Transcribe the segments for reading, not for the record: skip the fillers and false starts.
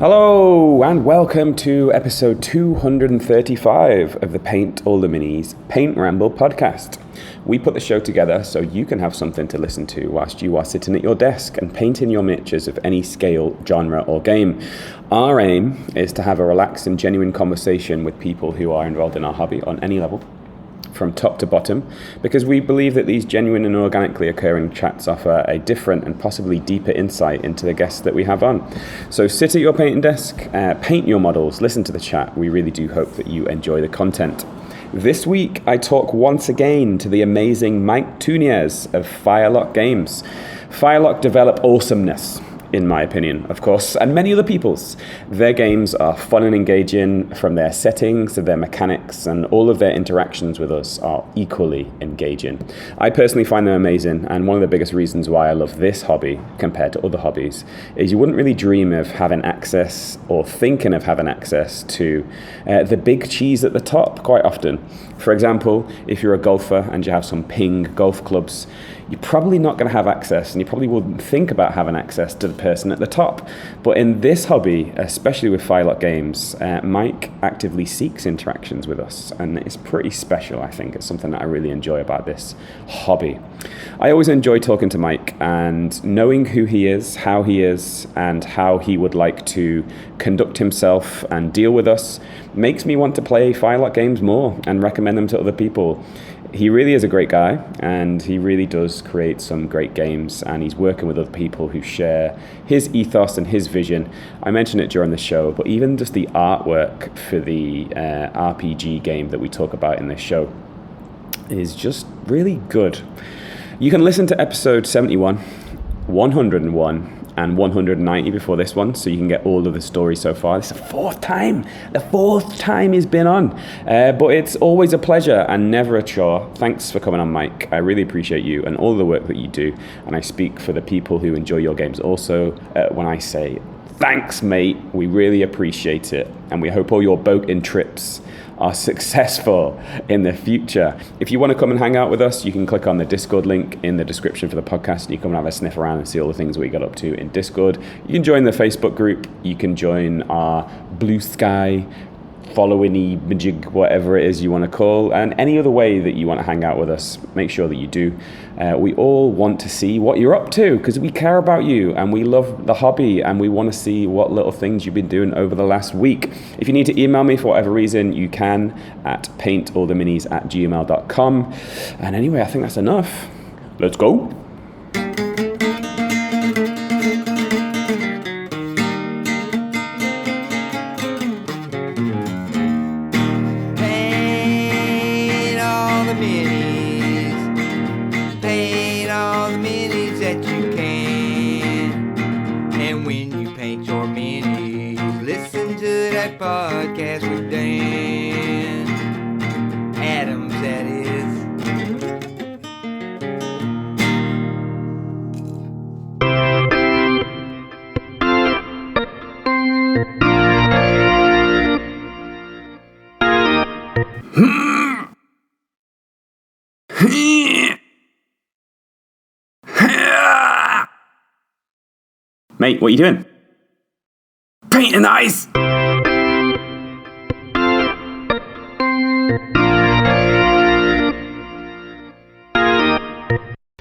Hello and welcome to episode 235 of the Paint All the Minis Paint Ramble podcast. We put the show together so you can have something to listen to whilst you are sitting at your desk and painting your miniatures of any scale, genre or game. Our aim is to have a relaxed and genuine conversation with people who are involved in our hobby on any level, from top to bottom, because we believe that these genuine and organically occurring chats offer a different and possibly deeper insight into the guests that we have on. So sit at your painting desk, paint your models, listen to the chat. We really do hope that you enjoy the content. This week, I talk once again to the amazing Mike Tunez of Firelock Games. Firelock develop awesomeness, in my opinion, of course, and many other people's. Their games are fun and engaging, from their settings to their mechanics, and all of their interactions with us are equally engaging. I personally find them amazing, and one of the biggest reasons why I love this hobby compared to other hobbies is you wouldn't really dream of having access or thinking of having access to the big cheese at the top quite often. For example, if you're a golfer and you have some ping golf clubs, you're probably not going to have access, and you probably wouldn't think about having access to the person at the top. But in this hobby, especially with Firelock Games, Mike actively seeks interactions with us, and it's pretty special, I think. It's something that I really enjoy about this hobby. I always enjoy talking to Mike and knowing who he is, and how he would like to conduct himself and deal with us makes me want to play Firelock Games more and recommend them to other people. He really is a great guy, and he really does create some great games, and he's working with other people who share his ethos and his vision. I mentioned it during the show, but even just the artwork for the RPG game that we talk about in this show is just really good. You can listen to episode 71, 101, and 190 before this one, so you can get all of the story so far. This is the fourth time he's been on, but it's always a pleasure and never a chore. Thanks for coming on, Mike. I really appreciate you and all the work that you do, and I speak for the people who enjoy your games also when I say thanks, mate. We really appreciate it, and we hope all your boating trips are successful in the future. If you want to come and hang out with us, you can click on the Discord link in the description for the podcast, and you come and have a sniff around and see all the things we got up to in Discord. You can join the Facebook group. You can join our Blue Sky following-y majig, whatever it is you want to call, and any other way that you want to hang out with us, make sure that you do. We all want to see what you're up to, because we care about you and we love the hobby, and we want to see what little things you've been doing over the last week. If you need to email me for whatever reason, you can at paintalltheminis@gmail.com. And anyway, I think that's enough. Let's go. Podcast with Dan Adams, that is. Mate, what are you doing? Painting ice!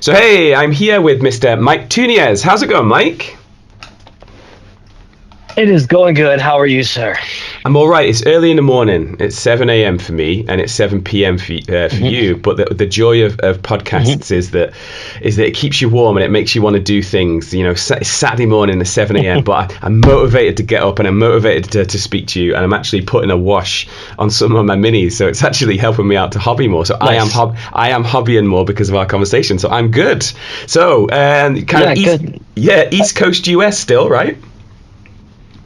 So hey, I'm here with Mr. Mike Tunez. How's it going, Mike? It is going good. How are you, sir? I'm all right. It's early in the morning. It's 7 a.m. for me, and it's 7 p.m. for you. But the joy of podcasts is that it keeps you warm and it makes you want to do things. You know, it's Saturday morning at 7 a.m. But I'm motivated to get up, and I'm motivated to speak to you. And I'm actually putting a wash on some of my minis, so it's actually helping me out to hobby more. So nice. I am hobbying more because of our conversation. So I'm good. So East Coast US still, right?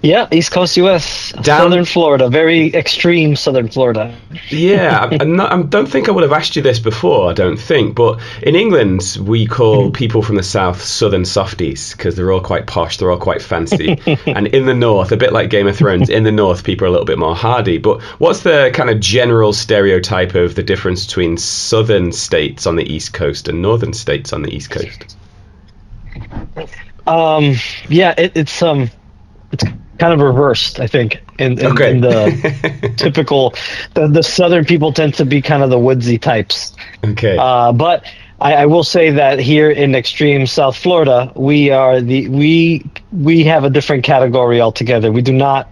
Yeah, East Coast U.S., Southern Florida, very extreme Southern Florida. Yeah, I don't think I would have asked you this before, I don't think, but in England, we call people from the South Southern softies because they're all quite posh, they're all quite fancy. And in the North, a bit like Game of Thrones, in the North, people are a little bit more hardy. But what's the kind of general stereotype of the difference between Southern states on the East Coast and Northern states on the East Coast? It's kind of reversed, I think, in the typical. The southern people tend to be kind of the woodsy types. Okay. But I will say that here in extreme South Florida, we have a different category altogether. We do not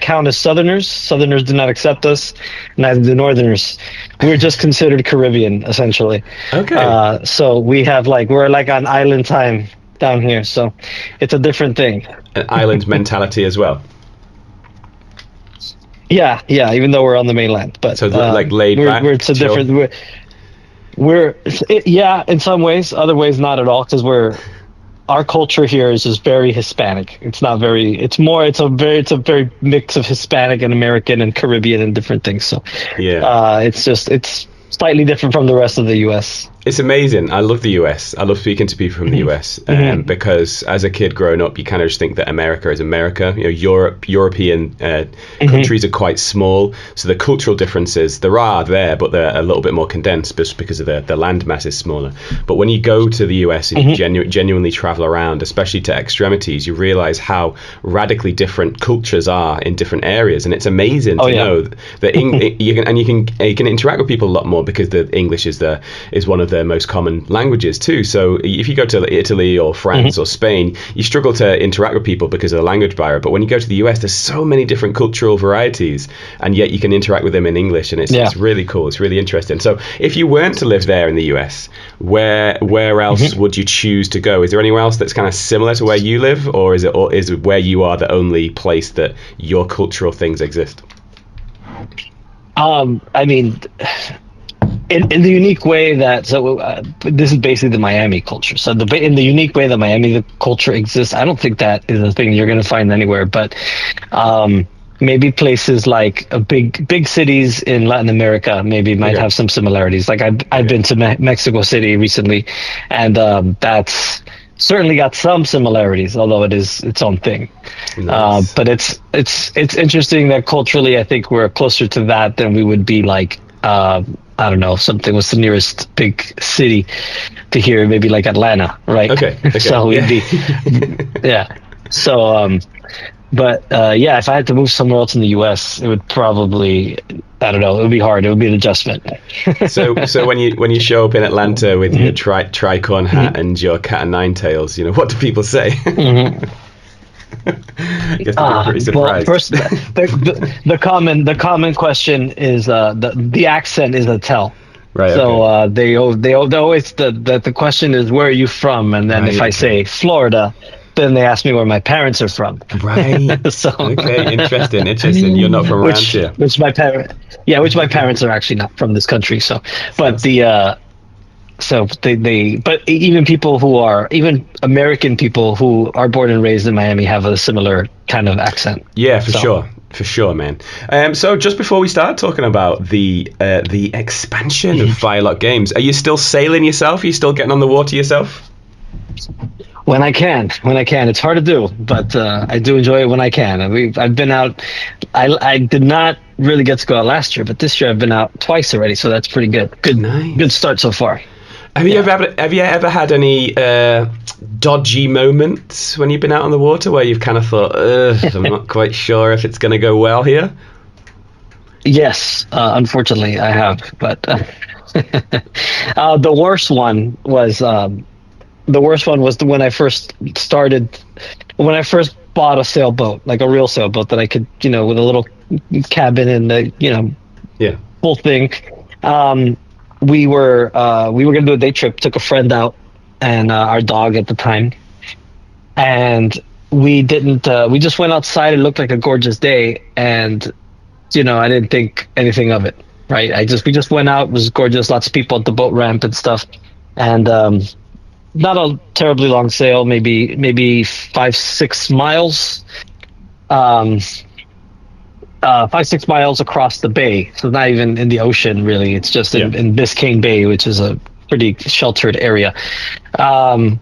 count as Southerners. Southerners do not accept us, neither do Northerners. We're just considered Caribbean, essentially. Okay. So we're like on island time down here. So it's a different thing. An island mentality as well. Yeah. Even though we're on the mainland, but So like laid back. It's a chill. different. Yeah, in some ways, other ways not at all, because our culture here is just very Hispanic. It's a very mix of Hispanic and American and Caribbean and different things. So yeah, it's slightly different from the rest of the U.S. It's amazing. I love the US. I love speaking to people from the US because as a kid growing up, you kind of just think that America is America. You know, European countries are quite small, so the cultural differences there, but they're a little bit more condensed just because of the land mass is smaller. But when you go to the US and you genuinely travel around, especially to extremities, you realize how radically different cultures are in different areas, and it's amazing to know that you can interact with people a lot more because the English is one of the most common languages too. So if you go to Italy or France or Spain, you struggle to interact with people because of the language barrier. But when you go to the US, there's so many different cultural varieties, and yet you can interact with them in English, and it's really cool. It's really interesting. So if you weren't to live there in the US, where else would you choose to go? Is there anywhere else that's kind of similar to where you live, or is it where you are the only place that your cultural things exist? I mean, in the unique way that this is basically the Miami culture. So in the unique way that the culture exists, I don't think that is a thing you're going to find anywhere. But maybe places like big cities in Latin America maybe might have some similarities. Like I've been to Mexico City recently, and that's certainly got some similarities, although it is its own thing. Nice. But it's interesting that culturally, I think we're closer to that than we would be like. I don't know, something was the nearest big city to here, maybe like Atlanta, right? Okay. So we'd be, So, if I had to move somewhere else in the U.S., it would probably, I don't know, it would be hard. It would be an adjustment. So when you show up in Atlanta with your tricorn hat and your cat and nine tails, you know, what do people say? Guess they'll be pretty surprised. Well, first, the common question is the accent is a tell. Right. So they always the question is, where are you from? And then if I say Florida, then they ask me where my parents are from. Right. So okay, interesting. You're not from around here. Which my parents are actually not from this country. So, but but even American people who are born and raised in Miami have a similar kind of accent. Yeah, for sure, man. So just before we start talking about the expansion of Firelock Games, are you still sailing yourself? Are you still getting on the water yourself? When I can. It's hard to do, but I do enjoy it when I can. I've been out. I did not really get to go out last year, but this year I've been out twice already, so that's pretty good. Good start so far. Have you ever had any dodgy moments when you've been out on the water where you've kind of thought, I'm not quite sure if it's going to go well here? Yes, unfortunately I have. But the worst one was when I first bought a sailboat, like a real sailboat that I could, with a little cabin and the, full thing. We were going to do a day trip, took a friend out and our dog at the time. And we just went outside. It looked like a gorgeous day. And, I didn't think anything of it, right? We just went out. It was gorgeous. Lots of people at the boat ramp and stuff. And not a terribly long sail, maybe 5-6 miles. 5-6 miles across the bay, so not even in the ocean really. It's just in Biscayne Bay, which is a pretty sheltered area. But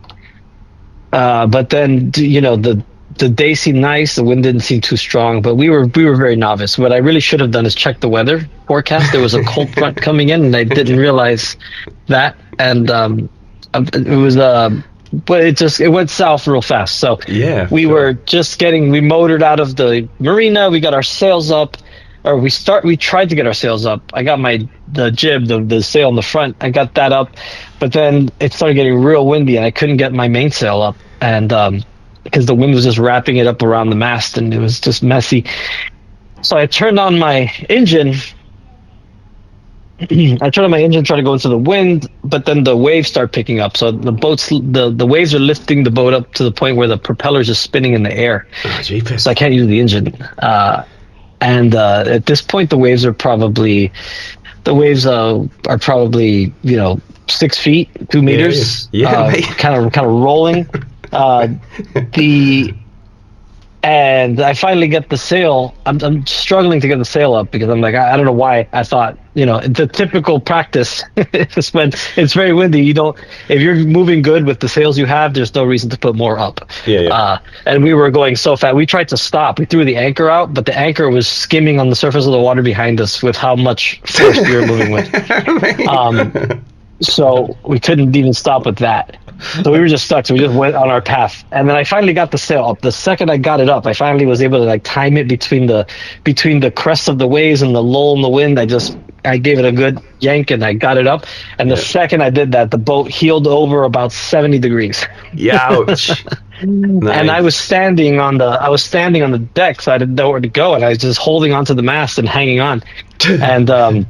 then the day seemed nice. The wind didn't seem too strong, but we were very novice. What I really should have done is check the weather forecast. There was a cold front coming in, and I didn't realize that. And it was but it went south real fast. So Yeah, we motored out of the marina. We got our sails up, or we tried to get our sails up. I got the jib, the sail in the front. I got that up, but then it started getting real windy, and I couldn't get my mainsail up, and because the wind was just wrapping it up around the mast, and it was just messy. So I turned on my engine. Tried to go into the wind, but then the waves start picking up. So the waves are lifting the boat up to the point where the propellers are spinning in the air. Oh, jeepers. So I can't use the engine. And at this point, the waves are probably 6 feet, 2 meters. Yeah. Kind of rolling. And I finally get the sail. I'm struggling to get the sail up because I'm like, I don't know why. I thought, the typical practice is when it's very windy. If you're moving good with the sails you have, there's no reason to put more up. Yeah. And we were going so fast. We tried to stop. We threw the anchor out, but the anchor was skimming on the surface of the water behind us with how much force we were moving with. So we couldn't even stop with that. So we were just stuck. So we just went on our path. And then I finally got the sail up. The second I got it up, I finally was able to time it between the crest of the waves and the lull in the wind. I gave it a good yank and I got it up. And the second I did that, the boat heeled over about 70 degrees. Ouch. Nice. And I was standing on the deck, so I didn't know where to go, and I was just holding onto the mast and hanging on. And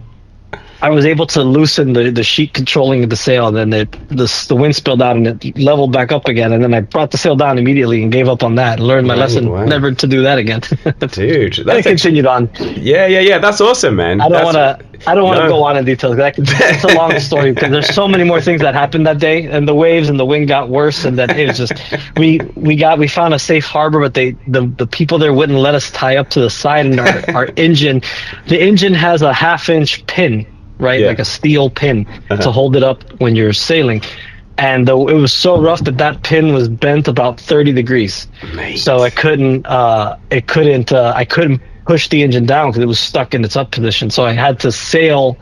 I was able to loosen the sheet controlling the sail, and then the wind spilled out and it leveled back up again. And then I brought the sail down immediately and gave up on that and learned my lesson never to do that again. Dude, I continued on. Yeah. That's awesome, man. I don't want to go on in detail. It's a long story because there's so many more things that happened that day, and the waves and the wind got worse, and then it was just we found a safe harbor, but the people there wouldn't let us tie up to the side, and our engine, the engine has a 1/2-inch pin. Right, like a steel pin to hold it up when you're sailing, and it was so rough that pin was bent about 30 degrees. Mate. So I couldn't push the engine down because it was stuck in its up position. So I had to sail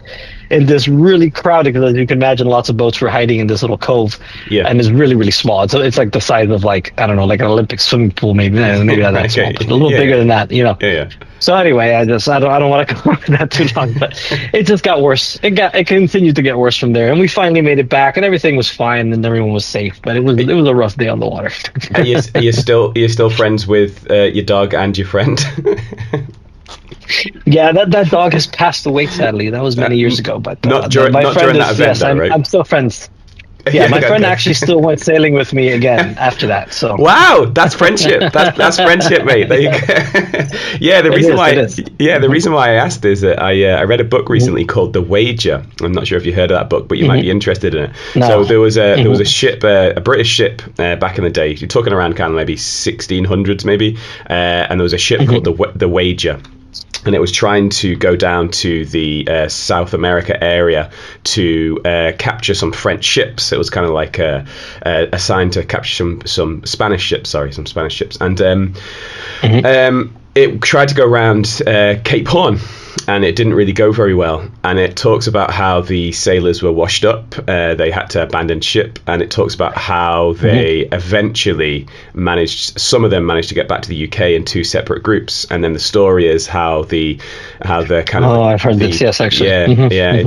in this really crowded, because as you can imagine, lots of boats were hiding in this little cove, and it's really, really small. It's like the size of like an Olympic swimming pool, maybe not that small, but a little bigger than that, Yeah. So anyway, I don't want to go on that too long, but it just got worse. It continued to get worse from there, and we finally made it back, and everything was fine, and everyone was safe. But it was a rough day on the water. Are you still friends with your dog and your friend? Yeah, that dog has passed away, sadly. That was many years ago. But not during that event, yes, though, right? I'm still friends. Yeah, my friend actually still went sailing with me again after that. So wow, that's friendship. That's friendship, mate. There you go. Yeah, the reason why I asked is that I read a book recently called The Wager. I'm not sure if you heard of that book, but you might be interested in it. No. So there was a ship, a British ship back in the day. You're talking around kind of maybe 1600s, maybe, and there was a ship called the Wager. And it was trying to go down to the South America area to capture some French ships. It was kind of like assigned to capture some Spanish ships. And it tried to go around Cape Horn, and it didn't really go very well. And it talks about how the sailors were washed up. They had to abandon ship, and it talks about how they eventually some of them managed to get back to the UK in 2 separate groups. And then the story is how the kind of I've heard this, yes, actually.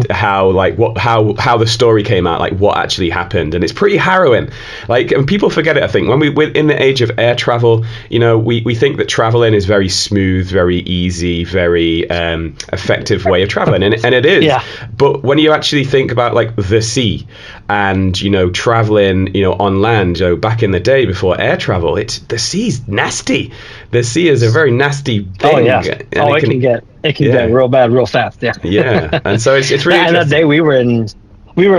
How the story came out, like what actually happened, and it's pretty harrowing. Like, and people forget it. I think when we're in the age of air travel, we think that traveling is very smooth, very easy, very effective way of traveling, and it is. Yeah. But when you actually think about like the sea and traveling on land, back in the day before air travel, the sea's nasty. The sea is a very nasty thing. Oh yeah. It can get real bad real fast. Yeah. Yeah. And so it's really and that day we were in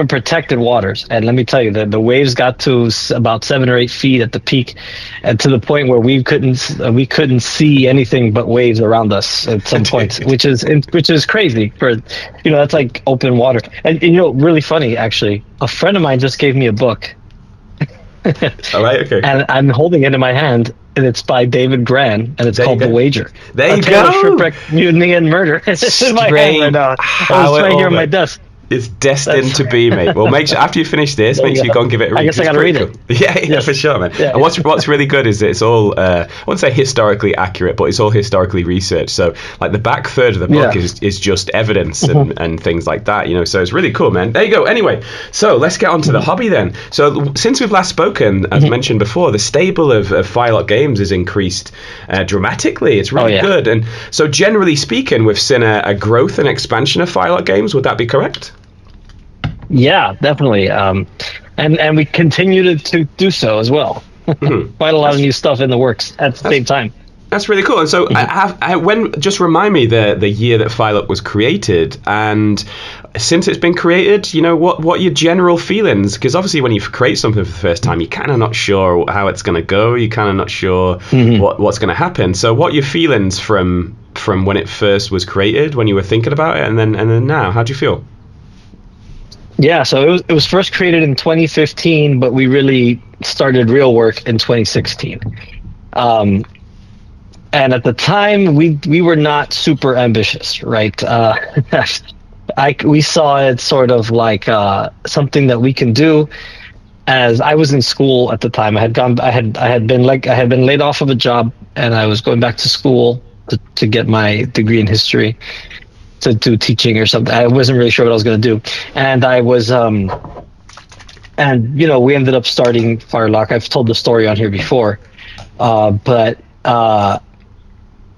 protected waters, and let me tell you that the waves got to about 7 or 8 feet at the peak, and to the point where we couldn't see anything but waves around us at some points, which is crazy for that's like open water. And really funny, actually, a friend of mine just gave me a book. All right, okay. And I'm holding it in my hand, and it's by David Gran, and it's called The Wager. There you go. Shipwreck, Mutiny, and Murder. It's in my hand right now. It's right here on my desk. It's destined to be, mate. Well, make sure after you finish this, make sure you go and give it a read. I guess I gotta read it. Yeah, Yes. for sure, man. Yeah. And what's really good is that it's all, I wouldn't say historically accurate, but it's all historically researched. So, like, the back third of the book is just evidence and things like that, you know. So it's really cool, man. There you go. Anyway, so let's get on to the hobby then. So since we've last spoken, as mentioned before, the stable of Firelock games has increased dramatically. It's really good. And so, generally speaking, we've seen a growth and expansion of Firelock games. Would that be correct? Yeah, definitely. And we continue to do so as well. Quite a lot of new stuff in the works at the same time. That's really cool. And so, just remind me the year that Firelock was created, and since it's been created, you know, what are your general feelings? Because obviously, when you create something for the first time, you're kind of not sure how it's going to go. You're kind of not sure what's going to happen. So, what are your feelings from when it first was created, when you were thinking about it, and then now? How do you feel? Yeah, so it was first created in 2015, but we really started real work in 2016. And at the time, we were not super ambitious, right? We saw it sort of like something that we can do. As I was in school at the time, I had been laid off of a job, and I was going back to school to get my degree in history, to do teaching or something. I wasn't really sure what I was going to do, and I was and you know, we ended up starting Firelock. I've told the story on here before, but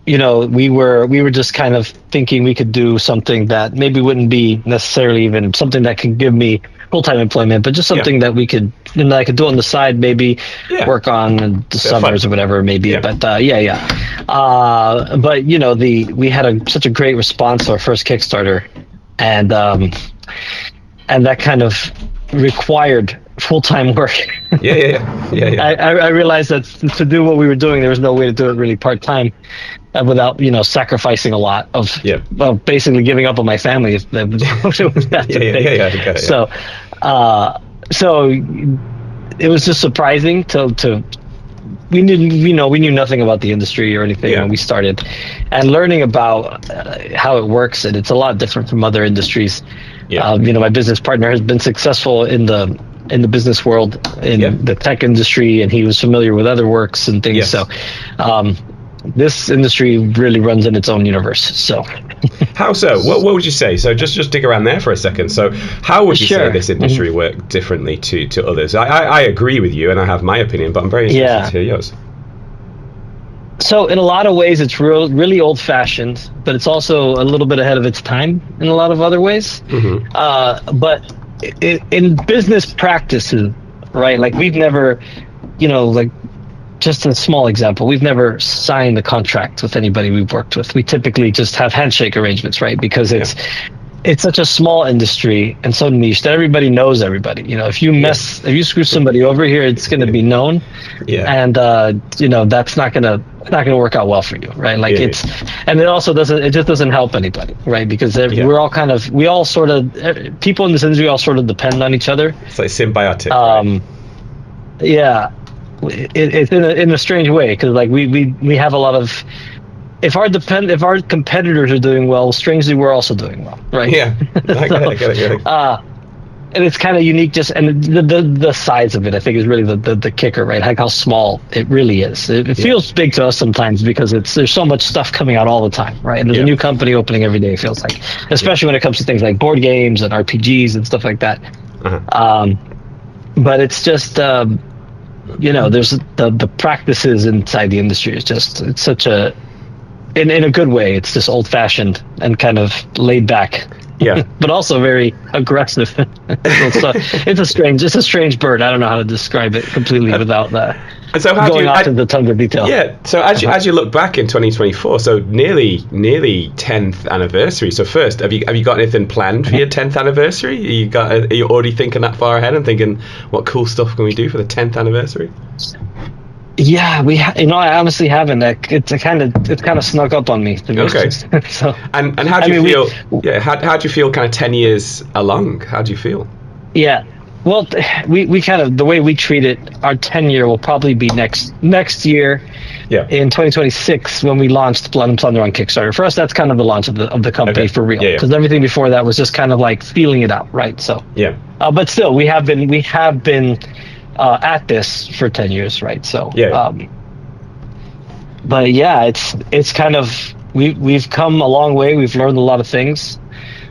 you know, we were just kind of thinking we could do something that maybe wouldn't be necessarily even something that could give me full-time employment, but just something that we could, you know, I could do on the side, maybe work on in the summers or whatever, maybe. But but you know, we had such a great response to our first Kickstarter, and that kind of required full-time work. I realized that to do what we were doing, there was no way to do it really part-time without, you know, sacrificing a lot of basically giving up on my family. So it was just surprising to we knew nothing about the industry or anything when we started, and learning about how it works, and it's a lot different from other industries. You know, my business partner has been successful in the business world, in the tech industry, and he was familiar with other works and things. So this industry really runs in its own universe. So how so? What would you say? So just dig around there for a second. So how would you say this industry worked differently to others? I agree with you, and I have my opinion, but I'm very interested to hear yours. So in a lot of ways, it's really old-fashioned, but it's also a little bit ahead of its time in a lot of other ways. But in business practices, right? Like, we've never, you know, like, just a small example, we've never signed a contract with anybody we've worked with. We typically just have handshake arrangements, right? Because it's such a small industry and so niche that everybody knows everybody. You know, if you screw somebody over here, it's going to be known. And you know, that's not going to work out well for you, right? Like and it also doesn't help anybody, right? Because we're all people in this industry all sort of depend on each other. It's like symbiotic. It's in a strange way, because like we have a lot of, if our competitors are doing well, strangely we're also doing well, right? I get it. And it's kind of unique, and the size of it, I think, is really the kicker, right? Like how small it really is. It feels big to us sometimes because there's so much stuff coming out all the time, right? And there's a new company opening every day, it feels like, especially when it comes to things like board games and RPGs and stuff like that. But it's just you know, there's the practices inside the industry is just, it's such a, in a good way, it's just old-fashioned and kind of laid back, but also very aggressive. So it's a strange bird. I don't know how to describe it completely without that. And so how going off into tons of detail. So as you look back in 2024, so nearly 10th anniversary. So first, have you got anything planned for your 10th anniversary? Are you already thinking that far ahead and thinking, what cool stuff can we do for the 10th anniversary? Yeah, I honestly haven't. It's kind of snuck up on me, to be honest. So, and how do you feel? How do you feel? Kind of 10 years along, how do you feel? Yeah, Well, we kind of, the way we treat it, our 10-year will probably be next year. Yeah. In 2026, when we launched Blood and Plunder on Kickstarter. For us, that's kind of the launch of the company for real. Because everything before that was just kind of like feeling it out, right? So yeah. But still, we have been at this for 10 years, right? So but yeah, it's kind of we've come a long way. We've learned a lot of things.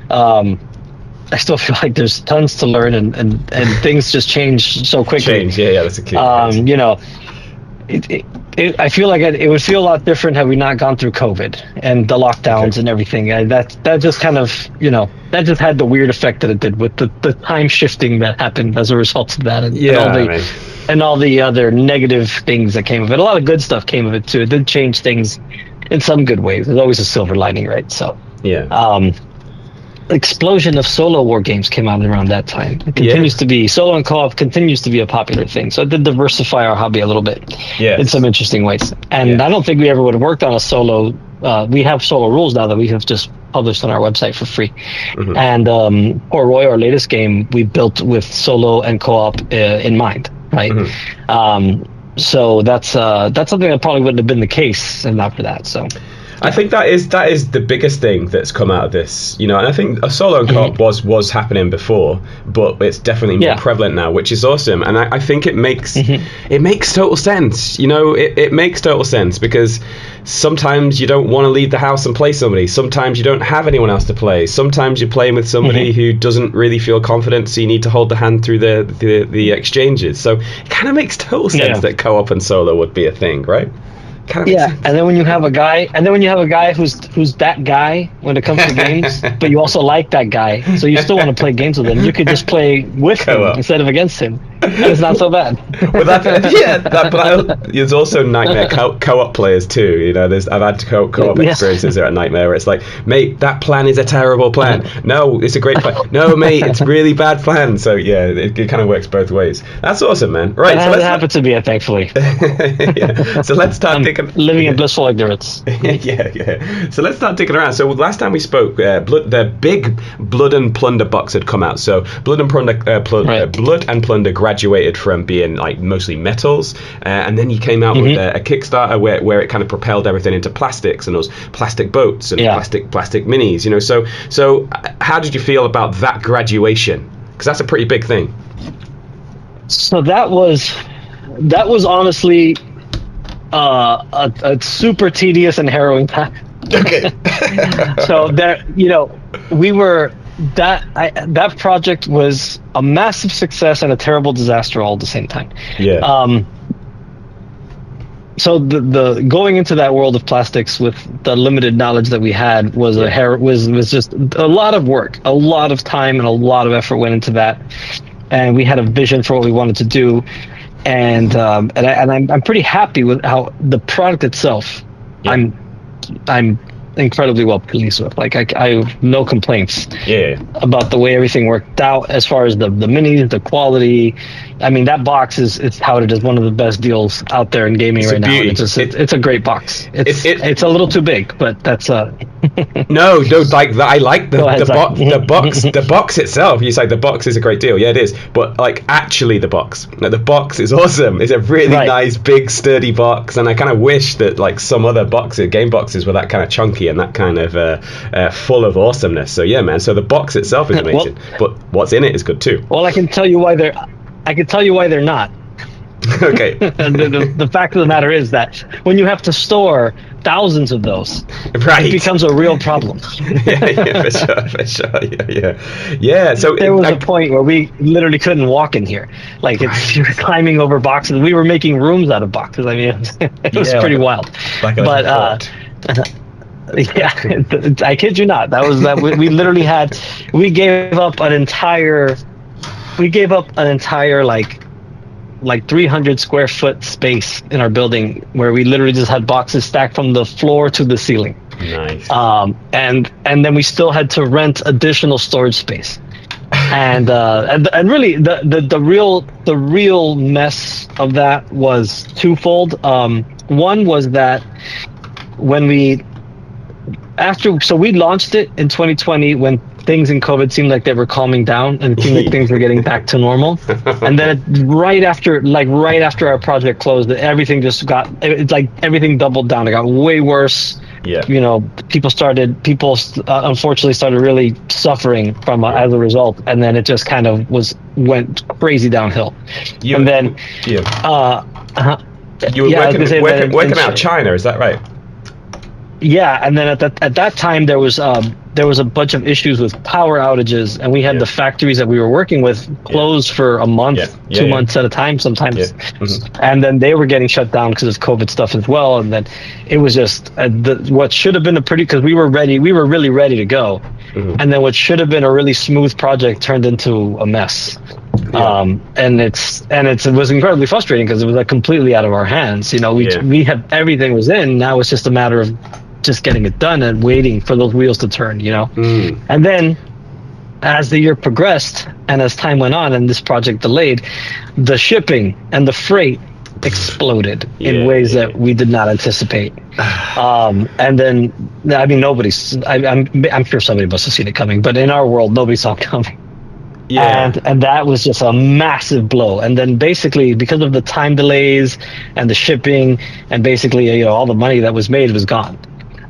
I still feel like there's tons to learn, and things just change so quickly. That's a key. You know, I feel like it would feel a lot different had we not gone through COVID and the lockdowns and everything. That just kind of, you know, that just had the weird effect that it did with the time shifting that happened as a result of that, and all the other negative things that came of it. A lot of good stuff came of it too. It did change things in some good ways. There's always a silver lining, right? So explosion of solo war games came out around that time. It continues to be, solo and co-op continues to be a popular thing. So it did diversify our hobby a little bit in some interesting ways. And I don't think we ever would have worked on a solo. We have solo rules now that we have just published on our website for free. Mm-hmm. And Port Royal, our latest game, we built with solo and co-op in mind, right? Mm-hmm. So that's something that probably wouldn't have been the case and not for that. So I think that is the biggest thing that's come out of this, you know, and I think a solo and co-op was happening before, but it's definitely more prevalent now, which is awesome. And I think it makes total sense, you know, it makes total sense, because sometimes you don't want to leave the house and play somebody. Sometimes you don't have anyone else to play. Sometimes you're playing with somebody who doesn't really feel confident, so you need to hold the hand through the exchanges. So it kind of makes total sense that co-op and solo would be a thing, right? And then when you have a guy, who's that guy when it comes to games, but you also like that guy, so you still want to play games with him. You could just play with him instead of against him. And it's not so bad. But there's also Nightmare co-op players too. You know, I've had co-op experiences there at Nightmare where it's like, mate, that plan is a terrible plan. No, it's a great plan. No, mate, it's a really bad plan. So yeah, it kind of works both ways. That's awesome, man. Right, so let's happen to be it, thankfully. So let's start living in blissful ignorance. So let's start digging around. So last time we spoke, the big Blood and Plunder box had come out. So Blood and Plunder graduated from being like mostly metals, and then you came out with a Kickstarter where it kind of propelled everything into plastics and those plastic boats and plastic minis. You know, so how did you feel about that graduation? Because that's a pretty big thing. So that was honestly a super tedious and harrowing time. Okay. So there, you know, that project was a massive success and a terrible disaster all at the same time. So the going into that world of plastics with the limited knowledge that we had was was just a lot of work, a lot of time, and a lot of effort went into that. And we had a vision for what we wanted to do. And I'm pretty happy with how the product itself. I'm incredibly well pleased with. Like I have no complaints about the way everything worked out as far as the minis, the quality. I mean, that box is touted as one of the best deals out there in gaming right now. It's a great box. It's a little too big, but that's no, like I like the box itself. You say the box is a great deal. Yeah, it is. But like actually the box is awesome. It's a really nice, big, sturdy box, and I kind of wish that like some other game boxes were that kind of chunky and that kind of full of awesomeness. So yeah, man. So the box itself is amazing, but what's in it is good too. Well, I can tell you why they're not. Okay. The fact of the matter is that when you have to store thousands of those, it becomes a real problem. For sure. Yeah. So there was a point where we literally couldn't walk in here. Like you were climbing over boxes. We were making rooms out of boxes. I mean, it was pretty wild. I kid you not. We literally we gave up an entire like 300 square foot space in our building where we literally just had boxes stacked from the floor to the ceiling. Nice. And then we still had to rent additional storage space. And really the real mess of that was twofold. One was that when we launched it in 2020 when things in COVID seemed like they were calming down, and it seemed like things were getting back to normal. And then right after our project closed, everything just got everything doubled down. It got way worse. Yeah. People unfortunately started really suffering from as a result, and then it just kind of went crazy downhill. You were working out of China, is that right? Yeah, and then at that time there was a bunch of issues with power outages, and we had the factories that we were working with closed for a month, 2 months at a time sometimes. Yeah. Mm-hmm. And then they were getting shut down because of COVID stuff as well. And then it was just what should have been because we were really ready to go. Mm-hmm. And then what should have been a really smooth project turned into a mess. Yeah. And it was incredibly frustrating because it was completely out of our hands. We had everything was in. Now it's just a matter of just getting it done and waiting for those wheels to turn, And then as the year progressed and as time went on and this project delayed, the shipping and the freight exploded in ways that we did not anticipate. And then, I'm sure somebody must have seen it coming, but in our world, nobody saw it coming. Yeah. And that was just a massive blow. And then basically because of the time delays and the shipping and basically, all the money that was made was gone.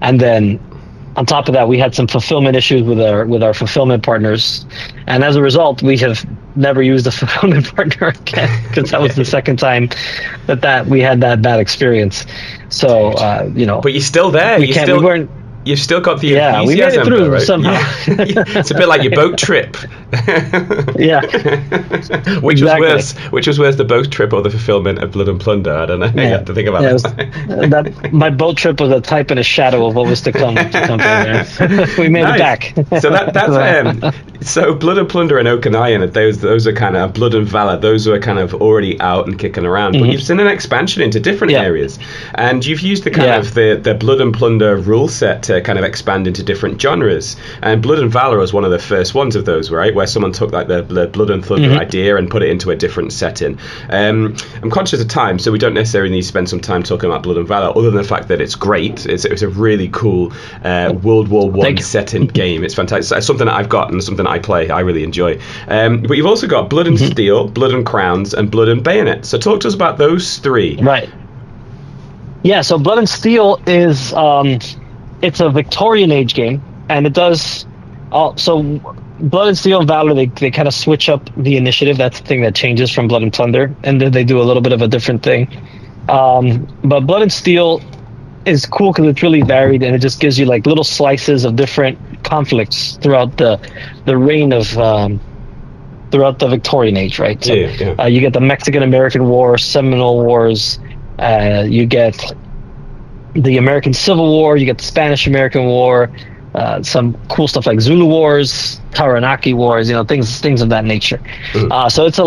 And then on top of that, we had some fulfillment issues with our fulfillment partners. And as a result, we have never used a fulfillment partner again because that was the second time that we had that bad experience. So, But you're still there. You've still got the enthusiasm, we made it through right? somehow. Yeah. It's a bit like your boat trip. Yeah. Which was worse, the boat trip or the fulfillment of Blood and Plunder? I don't know. You have to think about that. My boat trip was a type and a shadow of what was to come. We made it back. So that's so Blood and Plunder and Okanayan, those are kind of Blood and Valor. Those are kind of already out and kicking around. But you've seen an expansion into different areas, and you've used the kind of the Blood and Plunder rule set to kind of expand into different genres. And Blood and Valor was one of the first ones of those, right? Where someone took like the Blood and Thunder idea and put it into a different setting. I'm conscious of time, so we don't necessarily need to spend some time talking about Blood and Valor, other than the fact that it's great. It's a really cool World War I setting game. It's fantastic. It's something that I've got and something that I play. I really enjoy. But you've also got Blood and Steel, Blood and Crowns, and Blood and Bayonet. So talk to us about those three. Right. Yeah, so Blood and Steel is it's a Victorian age game, and it does so Blood and Steel and Valor, they kind of switch up the initiative. That's the thing that changes from Blood and Plunder, and then they do a little bit of a different thing. But Blood and Steel is cool because it's really varied, and it just gives you like little slices of different conflicts throughout the reign of throughout the Victorian age, right? So you get the Mexican-American War, Seminole Wars, you get the American Civil War, you get the Spanish-American War, some cool stuff like Zulu Wars, Taranaki Wars, things of that nature. So it's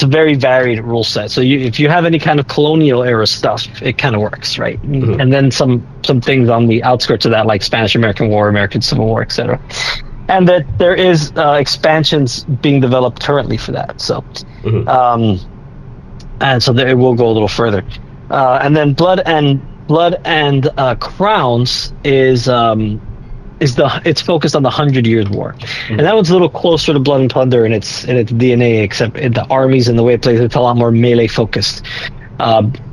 a very varied rule set. So if you have any kind of colonial era stuff, it kind of works, right? And then some things on the outskirts of that, like Spanish-American War, American Civil War, etc. And that there is expansions being developed currently for that. So, and so there, it will go a little further. And then Blood and Crowns is it's focused on the 100 Years War, and that one's a little closer to Blood and Plunder in its DNA, except the armies and the way it plays, it's a lot more melee focused,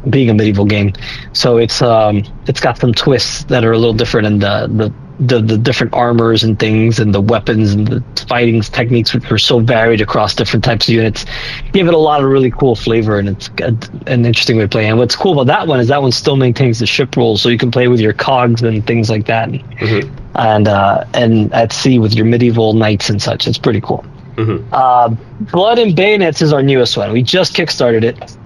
being a medieval game. So it's got some twists that are a little different in the different armors and things and the weapons and the fighting techniques, which are so varied across different types of units, give it a lot of really cool flavor, and it's an interesting way to play. And what's cool about that one still maintains the ship rules, so you can play with your cogs and things like that, and at sea with your medieval knights and such. It's pretty cool. Blood and Bayonets is our newest one. We just kickstarted it.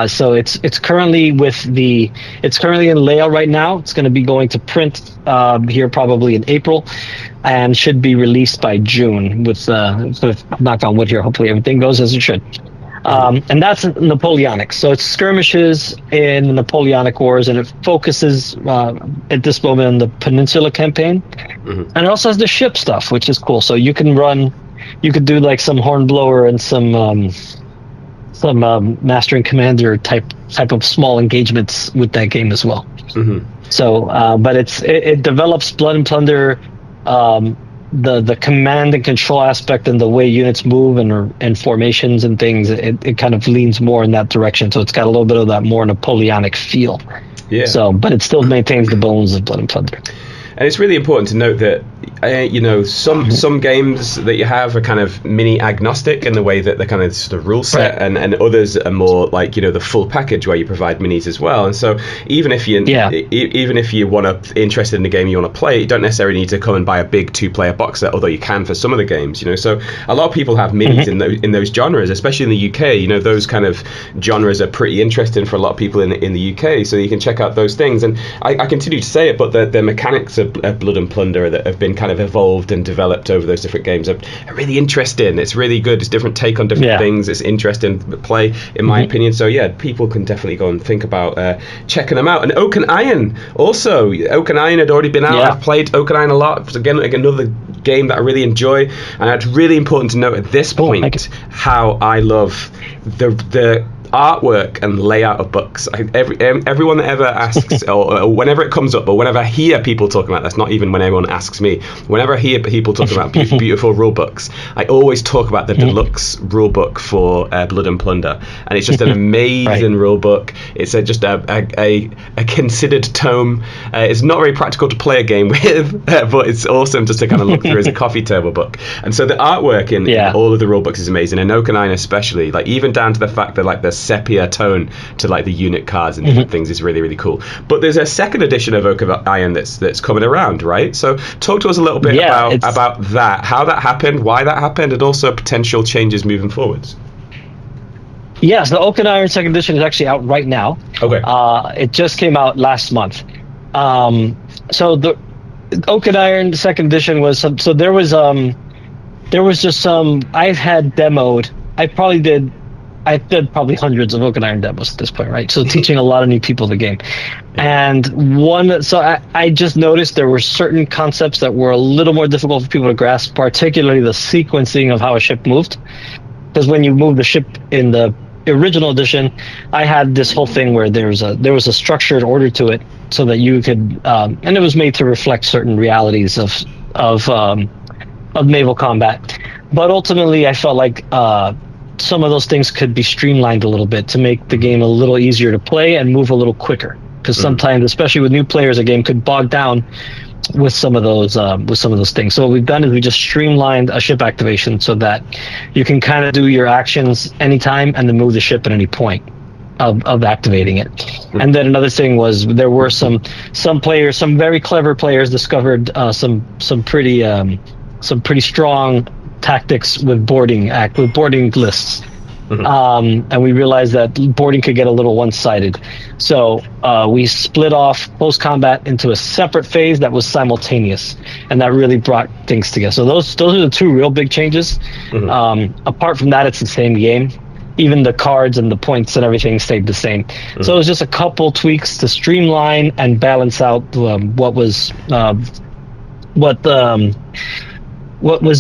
So it's currently it's currently in layout right now. It's going to be going to print here probably in April, and should be released by June. With knock on wood here, hopefully everything goes as it should. And that's Napoleonic. So it's skirmishes in the Napoleonic Wars, and it focuses at this moment on the Peninsula campaign. And it also has the ship stuff, which is cool. So you could do like some Hornblower and some Master and Commander type of small engagements with that game as well. So, but it develops Blood and Plunder the command and control aspect and the way units move and formations and things, it kind of leans more in that direction. So it's got a little bit of that more Napoleonic feel. Yeah. So, but it still maintains the bones of Blood and Plunder. And it's really important to note that some games that you have are kind of mini agnostic in the way that the kind of sort of rule set, and others are more like the full package where you provide minis as well. And so even if you interested in the game you want to play, you don't necessarily need to come and buy a big 2-player box set, although you can for some of the games. So a lot of people have minis in those genres, especially in the UK. Those kind of genres are pretty interesting for a lot of people in the UK. So you can check out those things. And I continue to say it, but the mechanics of Blood and Plunder that have been kind of evolved and developed over those different games are really interesting. It's really good. It's different take on different things. It's interesting play, in my opinion. So yeah, people can definitely go and think about checking them out. And Oak and Iron also. Oak and Iron had already been out. I've played Oak and Iron a lot. Again, like another game that I really enjoy. And it's really important to note at this point how I love the artwork and layout of books. Everyone that ever asks, or whenever it comes up, or whenever I hear people talking about this, not even when everyone asks me, whenever I hear people talking about beautiful rule books, I always talk about the deluxe rule book for Blood and Plunder, and it's just an amazing rule book. It's just a considered tome. It's not very practical to play a game with, but it's awesome just to kind of look through as a coffee table book. And so the artwork in all of the rule books is amazing, and Oak and Iron especially, like even down to the fact that like the sepia tone to like the unit cards and different things is really, really cool. But there's a second edition of Oak of Iron that's coming around, right? So talk to us a little bit about that, how that happened, why that happened, and also potential changes moving forwards. Yes, the Oak and Iron second edition is actually out right now. Okay. It just came out last month. So the Oak and Iron second edition was there was just some I've had demoed. I did probably hundreds of Oak and Iron demos at this point, right? So teaching a lot of new people the game. And I just noticed there were certain concepts that were a little more difficult for people to grasp, particularly the sequencing of how a ship moved. Because when you move the ship in the original edition, I had this whole thing where there was a structured order to it so that you could, and it was made to reflect certain realities of naval combat. But ultimately, I felt like some of those things could be streamlined a little bit to make the game a little easier to play and move a little quicker. Because sometimes, especially with new players, a game could bog down with some of those things. So what we've done is we just streamlined a ship activation so that you can kind of do your actions anytime and then move the ship at any point of activating it. And then another thing was there were some players, some very clever players discovered some pretty strong tactics with boarding lists. And we realized that boarding could get a little one-sided. So we split off post combat into a separate phase that was simultaneous, and that really brought things together. So those are the two real big changes. Apart from that, it's the same game. Even the cards and the points and everything stayed the same. So it was just a couple tweaks to streamline and balance out what was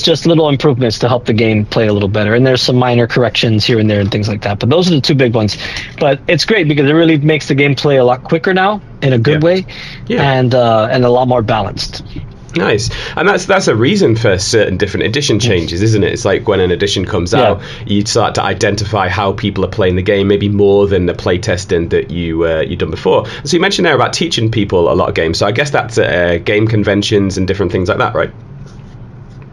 just little improvements to help the game play a little better. And there's some minor corrections here and there and things like that. But those are the two big ones. But it's great because it really makes the game play a lot quicker now in a good way, and a lot more balanced. Nice. And that's a reason for certain different edition changes, isn't it? It's like when an edition comes out, you start to identify how people are playing the game, maybe more than the play testing that you've done before. So you mentioned there about teaching people a lot of games. So I guess that's game conventions and different things like that, right?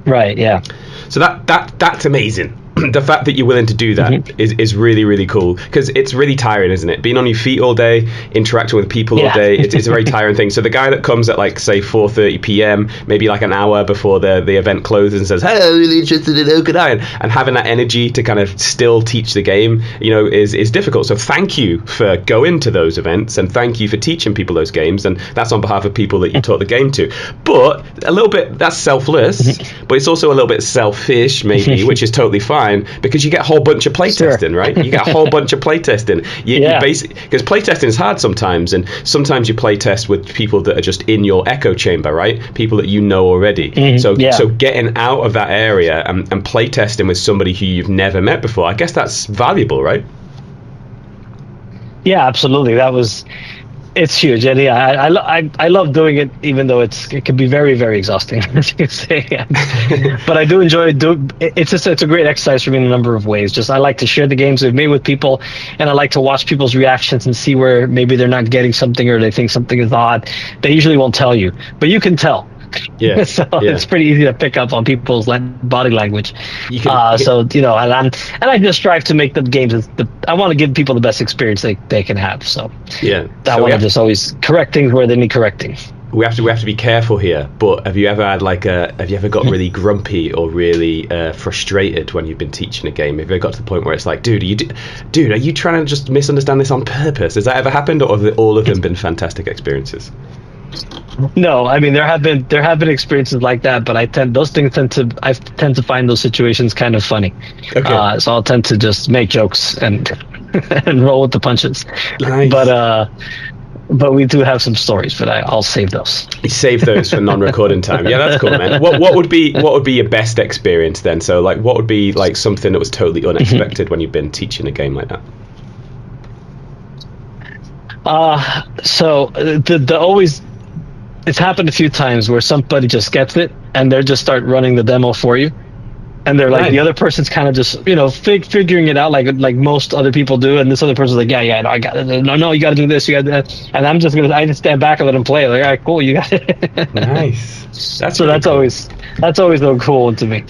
Right, yeah. So that's amazing. The fact that you're willing to do that is really, really cool, because it's really tiring, isn't it? Being on your feet all day, interacting with people all day, it's a very tiring thing. So the guy that comes at like, say, 4:30 p.m., maybe like an hour before the event closes and says, hey, I'm really interested in Oak and Iron, and having that energy to kind of still teach the game, is difficult. So thank you for going to those events, and thank you for teaching people those games, and that's on behalf of people that you taught the game to. But a little bit, that's selfless, but it's also a little bit selfish, maybe, which is totally fine. Because you get a whole bunch of playtesting, right? You get a whole bunch of playtesting. You basically, because playtesting is hard sometimes, and sometimes you playtest with people that are just in your echo chamber, right? People that you know already. So getting out of that area and playtesting with somebody who you've never met before, I guess that's valuable, right? Yeah, absolutely. That was It's huge, and yeah, I love doing it, even though it can be very, very exhausting, as you can say. But I do enjoy it's a great exercise for me in a number of ways. Just I like to share the games we've made with people, and I like to watch people's reactions and see where maybe they're not getting something or they think something is odd. They usually won't tell you, but you can tell. Yeah. So it's pretty easy to pick up on people's body language. So and I just strive to make the games. I want to give people the best experience they can have. So yeah, I want to just always correct things where they need correcting. We have to be careful here. But have you ever had have you ever got really grumpy or really frustrated when you've been teaching a game? Have you ever got to the point where it's like, dude, are you trying to just misunderstand this on purpose? Has that ever happened, or have all of them been fantastic experiences? No, I mean there have been experiences like that, but I tend to find those situations kind of funny. Okay. So I'll tend to just make jokes and and roll with the punches. Nice. But we do have some stories, but I'll save those. You save those for non-recording time. Yeah, that's cool, man. What would be your best experience then? So like, what would be like something that was totally unexpected when you've been teaching a game like that? So the always. It's happened a few times where somebody just gets it and they just start running the demo for you, and they're like, the other person's kind of just figuring it out like most other people do, and this other person's like, yeah, no, I got it. No, you got to do this, you got that, and I just stand back and let them play. Like, all right, cool, you got it. Nice. That's always so cool to me.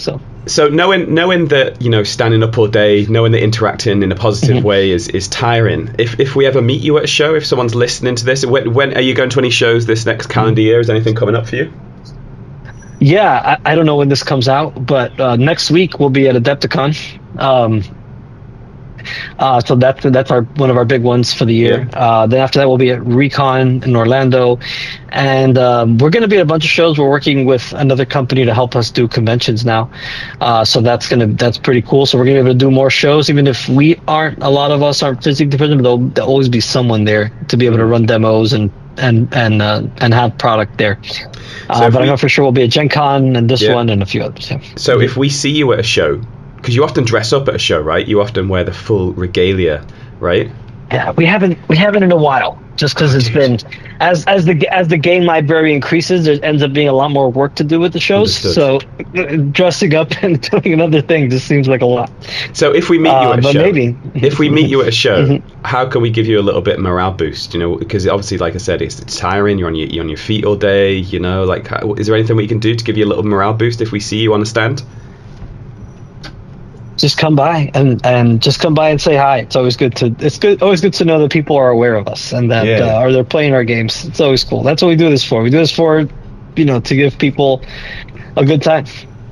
So knowing that standing up all day, knowing that interacting in a positive way is tiring. If we ever meet you at a show, if someone's listening to this, when are you going to any shows this next calendar year? Is anything coming up for you? Yeah, I don't know when this comes out, but next week we'll be at Adepticon. So that's one of our big ones for the year. Yeah. Then after that we'll be at Recon in Orlando, and we're going to be at a bunch of shows. We're working with another company to help us do conventions now, so that's pretty cool. So we're going to be able to do more shows, even if a lot of us aren't physically present. There'll always be someone there to be able to run demos and have product there. But I know for sure we'll be at Gen Con and this one and a few others. Yeah. So if we see you at a show, because you often dress up at a show, right? You often wear the full regalia, right? Yeah, we haven't in a while, just because it's been as the game library increases, there ends up being a lot more work to do with the shows. Understood. So dressing up and doing another thing just seems like a lot. So if we meet you at a show, maybe. If we meet you at a show, how can we give you a little bit morale boost? Because obviously, like I said, it's tiring. You're on your feet all day. Is there anything we can do to give you a little morale boost if we see you on a stand? Just come by and just come by and say hi. It's always good to know that people are aware of us and that or they're playing our games. It's always cool. That's what we do this for. We do this for to give people a good time.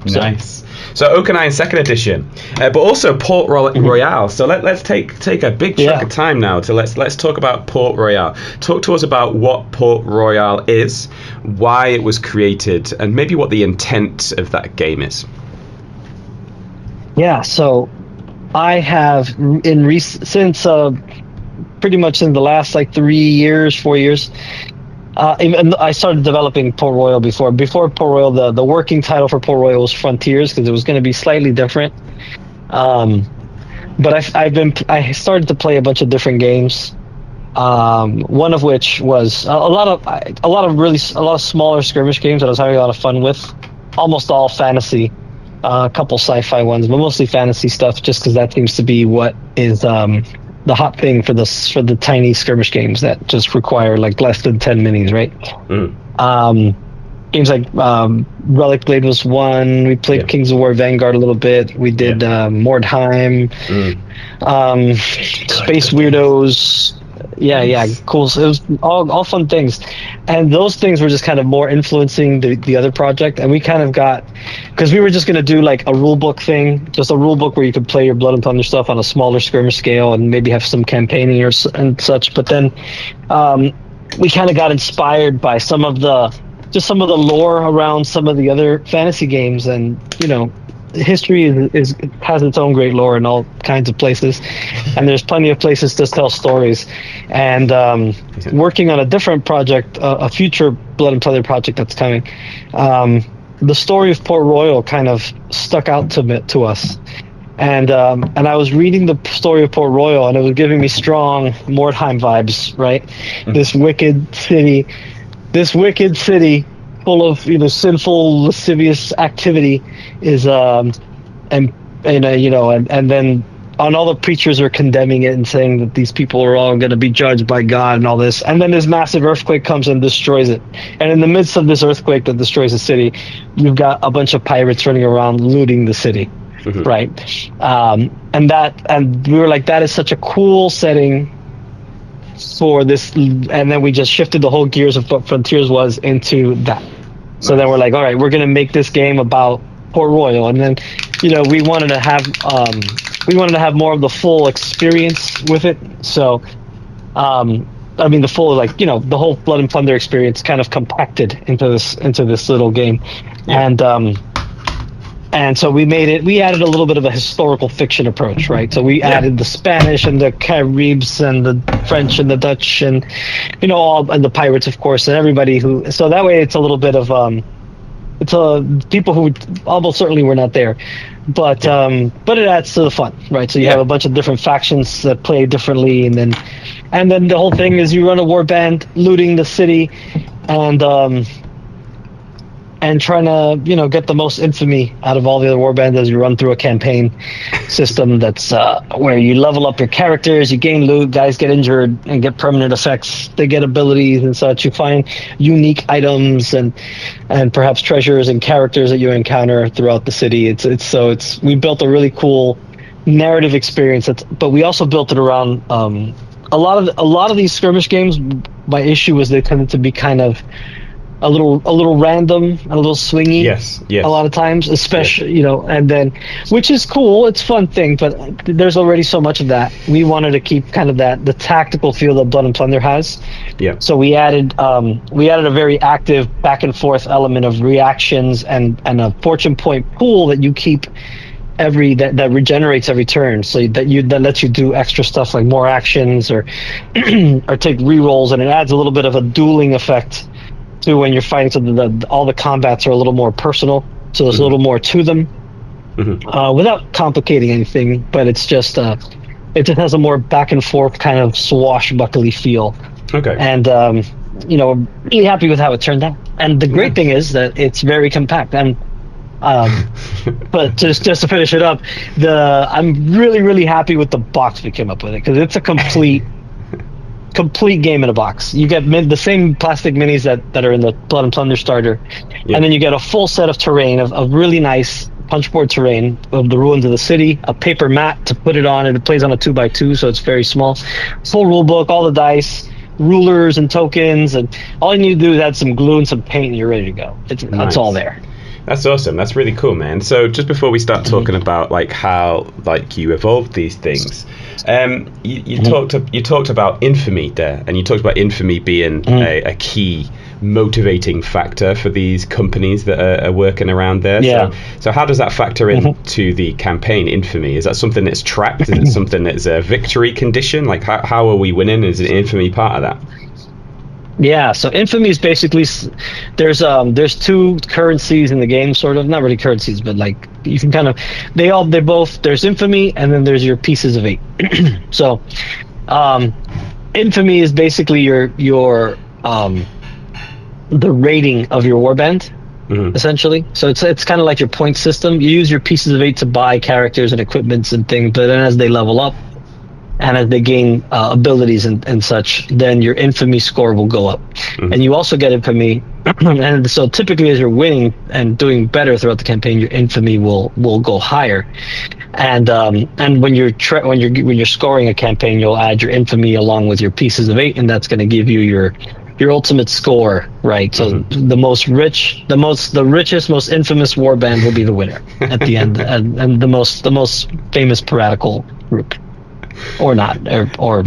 Nice. So Okanai second edition, but also Port Royal. So let's take a big chunk of time now to let's talk about Port Royal. Talk to us about what Port Royal is, why it was created, and maybe what the intent of that game is. Yeah, so I have since pretty much in the last 4 years, I started developing Port Royal before Port Royal. The working title for Port Royal was Frontiers because it was going to be slightly different. But I started to play a bunch of different games. One of which was a lot of smaller skirmish games that I was having a lot of fun with, almost all fantasy. A couple sci-fi ones, but mostly fantasy stuff, just because that seems to be what is the hot thing for the tiny skirmish games that just require less than 10 minis, right? Games like Relic Blade was one. We played Kings of War Vanguard a little bit. We did Mordheim, Space Weirdos. Yeah, cool. So it was all fun things, and those things were just kind of more influencing the other project. And we kind of got, because we were just going to do a rule book thing, just a rule book where you could play your Blood and Thunder stuff on a smaller skirmish scale and maybe have some campaigning and such. But then we kind of got inspired by some of the lore around some of the other fantasy games, and history has its own great lore in all kinds of places, and there's plenty of places to tell stories. And working on a different project, a future Blood and Thunder project that's coming, the story of Port Royal kind of stuck out to us, and I was reading the story of Port Royal, and it was giving me strong Mordheim vibes, right? This wicked city full of sinful, lascivious activity is and then and all the preachers are condemning it and saying that these people are all going to be judged by God and all this. And then this massive earthquake comes and destroys it. And in the midst of this earthquake that destroys the city, you've got a bunch of pirates running around looting the city, right? And we were like, that is such a cool setting for this. And then we just shifted the whole gears of what Frontiers was into that. So then we're like, all right, we're going to make this game about Port Royal. And then, we wanted to have more of the full experience with it. So, the full, the whole Blood and Plunder experience kind of compacted into this little game. Yeah. And so we added a little bit of a historical fiction approach, right? So we added the Spanish and the Caribs and the French and the Dutch and, and the pirates, of course, and everybody so that way it's a little bit of, people who almost certainly were not there, but it adds to the fun, right? So you have a bunch of different factions that play differently, and then the whole thing is you run a warband looting the city, and trying to get the most infamy out of all the other warbands as you run through a campaign system that's where you level up your characters, you gain loot, guys get injured and get permanent effects, they get abilities and such, you find unique items and perhaps treasures and characters that you encounter throughout the city. We built a really cool narrative experience, but we also built it around a lot of these skirmish games. My issue was they tended to be kind of a little random and a little swingy. Yes. A lot of times, especially, and then, which is cool, it's a fun thing, but there's already so much of that. We wanted to keep kind of the tactical feel that Blood and Plunder has. Yeah. So we added a very active back and forth element of reactions and a fortune point pool that you keep that regenerates every turn, so that lets you do extra stuff like more actions or or take rerolls, and it adds a little bit of a dueling effect to when you're fighting, so all the combats are a little more personal, so there's a little more to them, without complicating anything, but it's just it just has a more back and forth kind of swashbuckly feel. Okay. And really happy with how it turned out. And the great thing is that it's very compact. And but just to finish it up, I'm really, really happy with the box we came up with, because it's a complete game in a box. You get the same plastic minis that are in the Blood and Plunder starter, and then you get a full set of terrain of really nice punchboard terrain of the ruins of the city, a paper mat to put it on, and it plays on a 2x2, so it's very small. Full rule book, all the dice, rulers and tokens, and all you need to do is add some glue and some paint, and you're ready to go. It's all there. That's awesome. That's really cool, man. So just before we start talking about how you evolved these things, you talked about infamy there, and you talked about infamy being a key motivating factor for these companies that are working around there. Yeah. So how does that factor into the campaign, infamy? Is that something that's tracked? Is it something that's a victory condition? Like how are we winning? Is it infamy part of that? Yeah, so infamy is basically, there's two currencies in the game, sort of, not really currencies, but like you can kind of, there's infamy and then there's your pieces of 8. So infamy is basically your the rating of your warband, essentially. So it's kind of like your point system. You use your pieces of 8 to buy characters and equipments and things, but then as they level up and as they gain abilities and such, then your infamy score will go up. And you also get infamy, and so typically as you're winning and doing better throughout the campaign, your infamy will go higher. And when you're scoring a campaign, you'll add your infamy along with your pieces of 8, and that's going to give you your ultimate score, right? So the richest, most infamous warband will be the winner at the end, and the most famous piratical group. Or not, or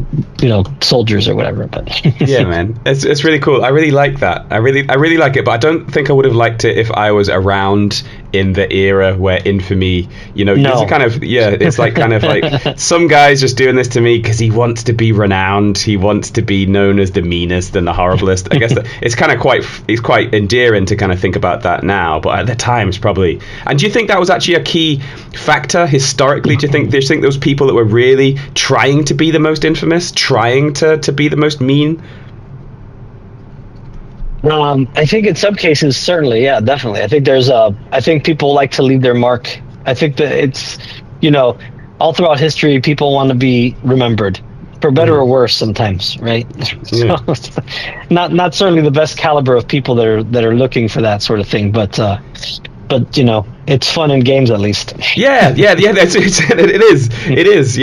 soldiers or whatever. But yeah, man, it's really cool. I really like that. I really like it, but I don't think I would have liked it if I was around in the era where infamy, No. it's kind of, it's like kind of like some guy's just doing this to me because he wants to be renowned. He wants to be known as the meanest and the horriblest. I guess it's kind of quite endearing to kind of think about that now, but at the time it's probably. And do you think that was actually a key factor historically? Do you think those people that were really trying to be the most infamous, trying to be the most mean? I think in some cases, certainly, yeah, definitely. I think people like to leave their mark. I think that it's, all throughout history, people want to be remembered, for better or worse sometimes, right? Yeah. So, not certainly the best caliber of people that are looking for that sort of thing, but it's fun in games at least. Yeah. It is.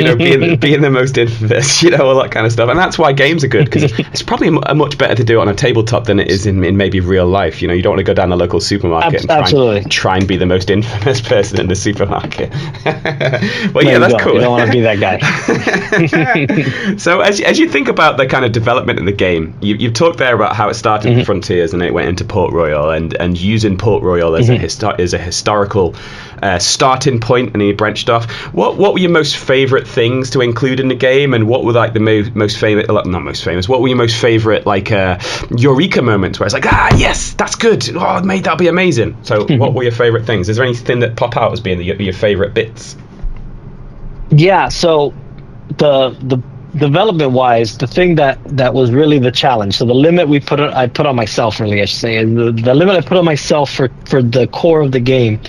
Being the most infamous, all that kind of stuff, and that's why games are good, because it's probably much better to do it on a tabletop than it is in maybe real life. You don't want to go down the local supermarket and try and be the most infamous person in the supermarket. Well, yeah, that's cool. You don't want to be that guy. So as you think about the kind of development of the game, you've talked there about how it started with Frontiers and it went into Port Royal, and using Port Royal as a historical starting point, and he branched off. What were your most favorite things to include in the game, and what were like the most famous, not most famous, what were your most favorite like eureka moments where it's like, yes, that's good, that'll be amazing? So what were your favorite things? Is there anything that pop out as being your favorite bits? Yeah, so the development wise, the thing that was really the challenge, so the limit I put on myself, really, I should say, and the limit I put on myself for the core of the game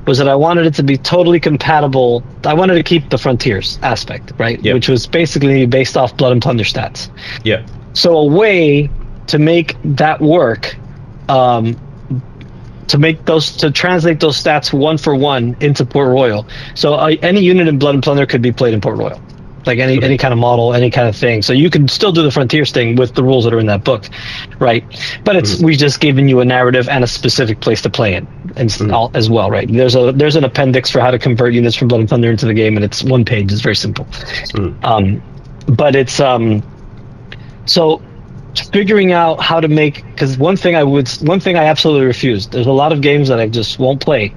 was that I wanted it to be totally compatible. I wanted to keep the Frontiers aspect, right? Yep. Which was basically based off Blood and Plunder stats. Yeah. So a way to make that work, to translate those stats one for one into Port Royal. So any unit in Blood and Plunder could be played in Port Royal. Like any kind of model, any kind of thing. So you can still do the Frontiers thing with the rules that are in that book, right? But we just given you a narrative and a specific place to play it, as well, right? There's an appendix for how to convert units from Blood and Thunder into the game, and it's one page. It's very simple. But it's so figuring out how to make, because one thing I absolutely refuse. There's a lot of games that I just won't play.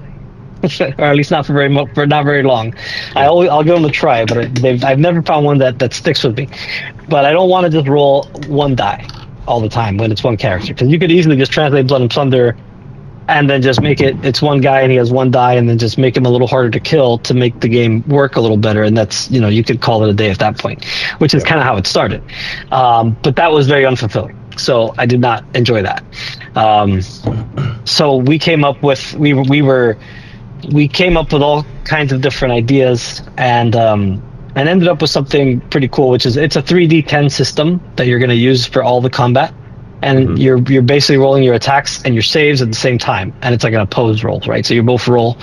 Or at least not for not very long. I'll give them a try, but I've never found one that sticks with me. But I don't want to just roll one die all the time when it's one character, because you could easily just translate Blood and Plunder and then just make it's one guy and he has one die, and then just make him a little harder to kill to make the game work a little better, and that's you could call it a day at that point, which is kind of how it started. But that was very unfulfilling, so I did not enjoy that. So we came up with we came up with all kinds of different ideas, and ended up with something pretty cool, which is it's a 3d10 system that you're going to use for all the combat, and you're basically rolling your attacks and your saves at the same time, and it's like an opposed roll, right? So you both roll,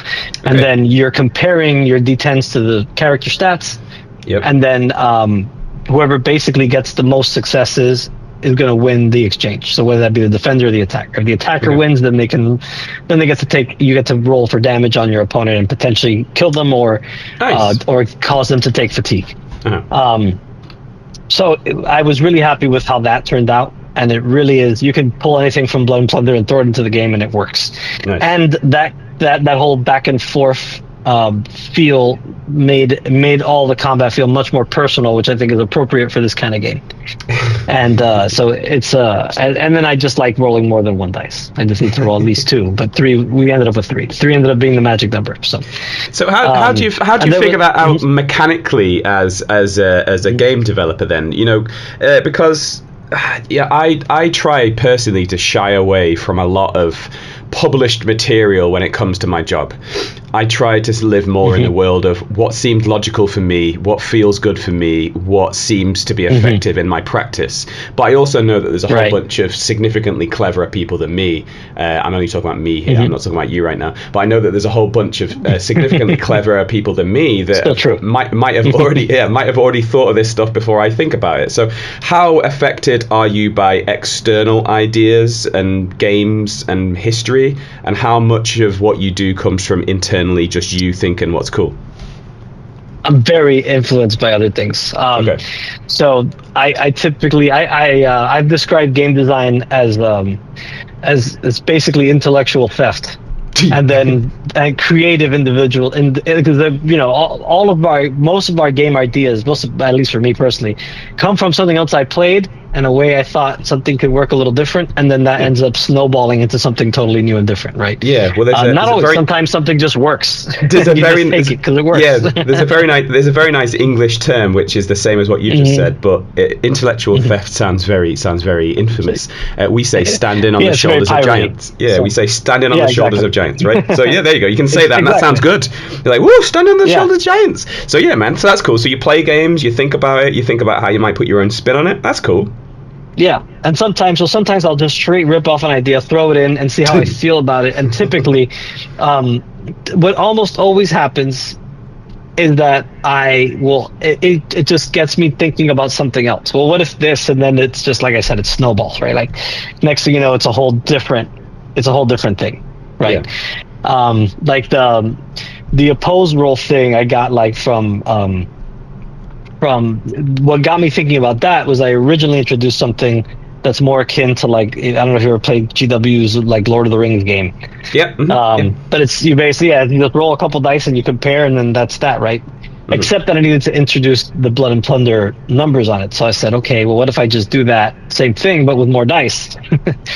and then you're comparing your d10s to the character stats, and then whoever basically gets the most successes is going to win the exchange. So whether that be the defender or the attacker. If the attacker wins, then you get to roll for damage on your opponent and potentially kill them or cause them to take fatigue. So I was really happy with how that turned out, and it really is. You can pull anything from Blood and Plunder and throw it into the game, and it works. Nice. And that whole back and forth feel made all the combat feel much more personal, which I think is appropriate for this kind of game. And so it's and then I just like rolling more than one dice. I just need to roll at least two, but three. We ended up with three. Three ended up being the magic number. So how do you figure that out mechanically as a game developer then? Because I try personally to shy away from a lot of published material when it comes to my job. I try to live more in the world of what seemed logical for me, what feels good for me, what seems to be effective in my practice. But I also know that there's a whole bunch of significantly cleverer people than me. I'm only talking about me here. I'm not talking about you right now. But I know that there's a whole bunch of significantly cleverer people than me that might have already thought of this stuff before I think about it. So how affected are you by external ideas and games and history, and how much of what you do comes from internally just you thinking what's cool? I'm very influenced by other things. So I typically I've described game design as basically intellectual theft. and creative individual, and because most of our game ideas, at least for me personally, come from something else I played and a way I thought something could work a little different, and then that ends up snowballing into something totally new and different, right? Yeah, well, not always. Sometimes something just works. There's a very take it because it works. Yeah, there's a very nice English term which is the same as what you just said, but intellectual theft sounds very infamous. We say standing on the shoulders of giants. Yeah, so, we say standing on the shoulders of giants, right? So yeah, there you go. You can say that, and that sounds good. You're like, whoa, standing on the shoulders of giants. So yeah, man. So that's cool. So you play games, you think about it, you think about how you might put your own spin on it. That's cool. Yeah, and sometimes I'll just straight rip off an idea, throw it in, and see how I feel about it. And typically, what almost always happens is that it just gets me thinking about something else. Well, what if this? And then it's just, like I said, it snowballs, right? Like next thing you know, it's a whole different thing, right? Yeah. Like the oppose roll thing I got like from what got me thinking about that was I originally introduced something that's more akin to, like, I don't know if you ever played GW's like Lord of the Rings game. Yeah. But it's you basically you just roll a couple dice and you compare, and then that's that, right? Except that I needed to introduce the Blood and Plunder numbers on it. So I said, okay, well, what if I just do that same thing but with more dice?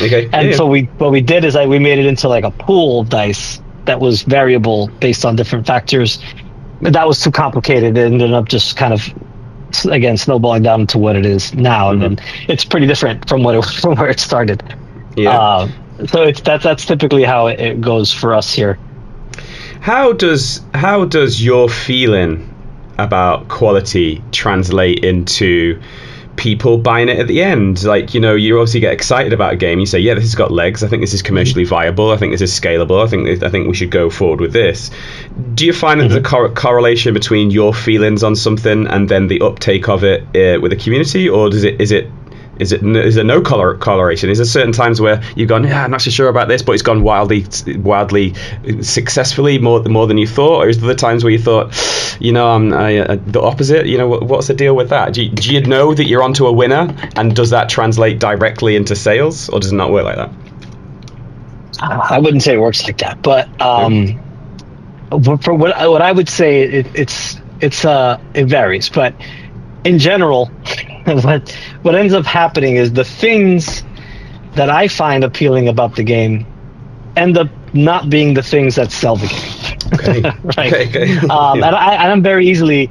Okay. And so what we did is we made it into like a pool of dice that was variable based on different factors. But that was too complicated. It ended up just kind of, again, snowballing down into what it is now, and then it's pretty different from from where it started. Yeah. So that's typically how it goes for us here. How does your feeling about quality translate into people buying it at the end? Like, you obviously get excited about a game. You say, yeah, this has got legs. I think this is commercially viable. I think this is scalable. I think we should go forward with this. Do you find that there's a correlation between your feelings on something and then the uptake of it with the community, or is there no correlation? Is there certain times where you've gone, I'm not so sure about this, but it's gone wildly successfully more than you thought? Or is there the times where you thought, I'm the opposite? What's the deal with that? Do you know that you're onto a winner, and does that translate directly into sales, or does it not work like that? I wouldn't say it works like that, but for what I would say, it varies. But in general, what ends up happening is the things that I find appealing about the game end up not being the things that sell the game. Okay. Right. Okay. And I'm very easily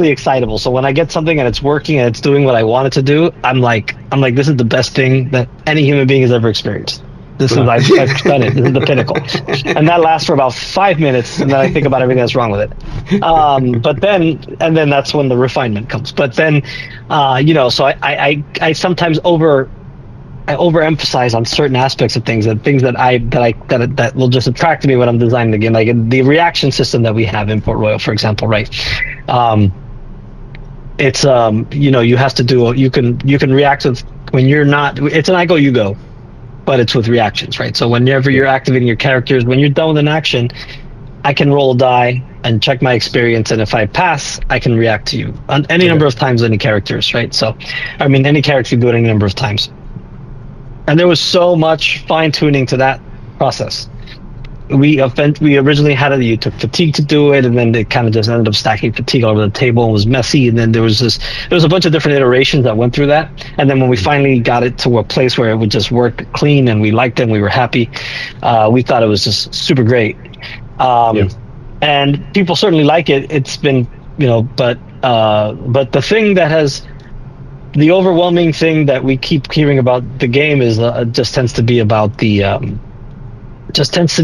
excitable. So when I get something and it's working and it's doing what I want it to do, I'm like, this is the best thing that any human being has ever experienced. I've done it. This is the pinnacle. And that lasts for about 5 minutes, and then I think about everything that's wrong with it. But then that's when the refinement comes. But then, so I sometimes overemphasize on certain aspects of things, and things that will just attract me when I'm designing the game. Like the reaction system that we have in Port Royal, for example, right? It's you have to do. You can react with when you're not. It's an I go, you go. But it's with reactions, right? So whenever you're activating your characters, when you're done with an action, I can roll a die and check my experience, and if I pass, I can react to you on any number of times, any characters, right? So, any character can do it any number of times. And there was so much fine-tuning to that process. We originally had it, you took fatigue to do it, and then it kind of just ended up stacking fatigue all over the table and was messy, and then there was a bunch of different iterations that went through that, and then when we finally got it to a place where it would just work clean and we liked it and we were happy, we thought it was just super great. And people certainly like it. It's been, but the thing that has the overwhelming thing that we keep hearing about the game is just tends to be about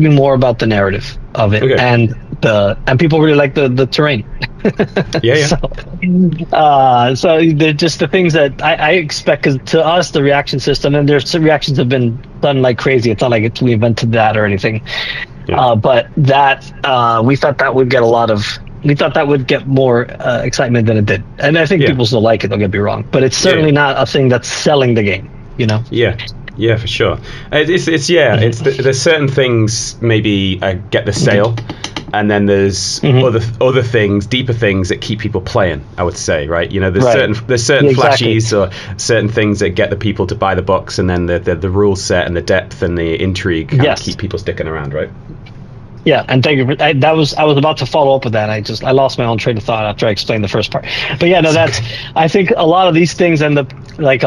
more about the narrative of it, and people really like the terrain. Yeah. So they're just the things that I expect, because to us the reaction system, and there's some reactions have been done like crazy. It's not like we invented that or anything. But that we thought that would get more excitement than it did, and I think people still like it. Don't get me wrong, but it's certainly not a thing that's selling the game. Yeah, for sure. There's certain things maybe get the sale, and then there's other things, deeper things that keep people playing, I would say, right? There's certain flashes or certain things that get the people to buy the box, and then the rule set and the depth and the intrigue keep people sticking around, right? Yeah, and thank you. I was about to follow up with that. I lost my own train of thought after I explained the first part. But yeah, no, that's. I think a lot of these things and a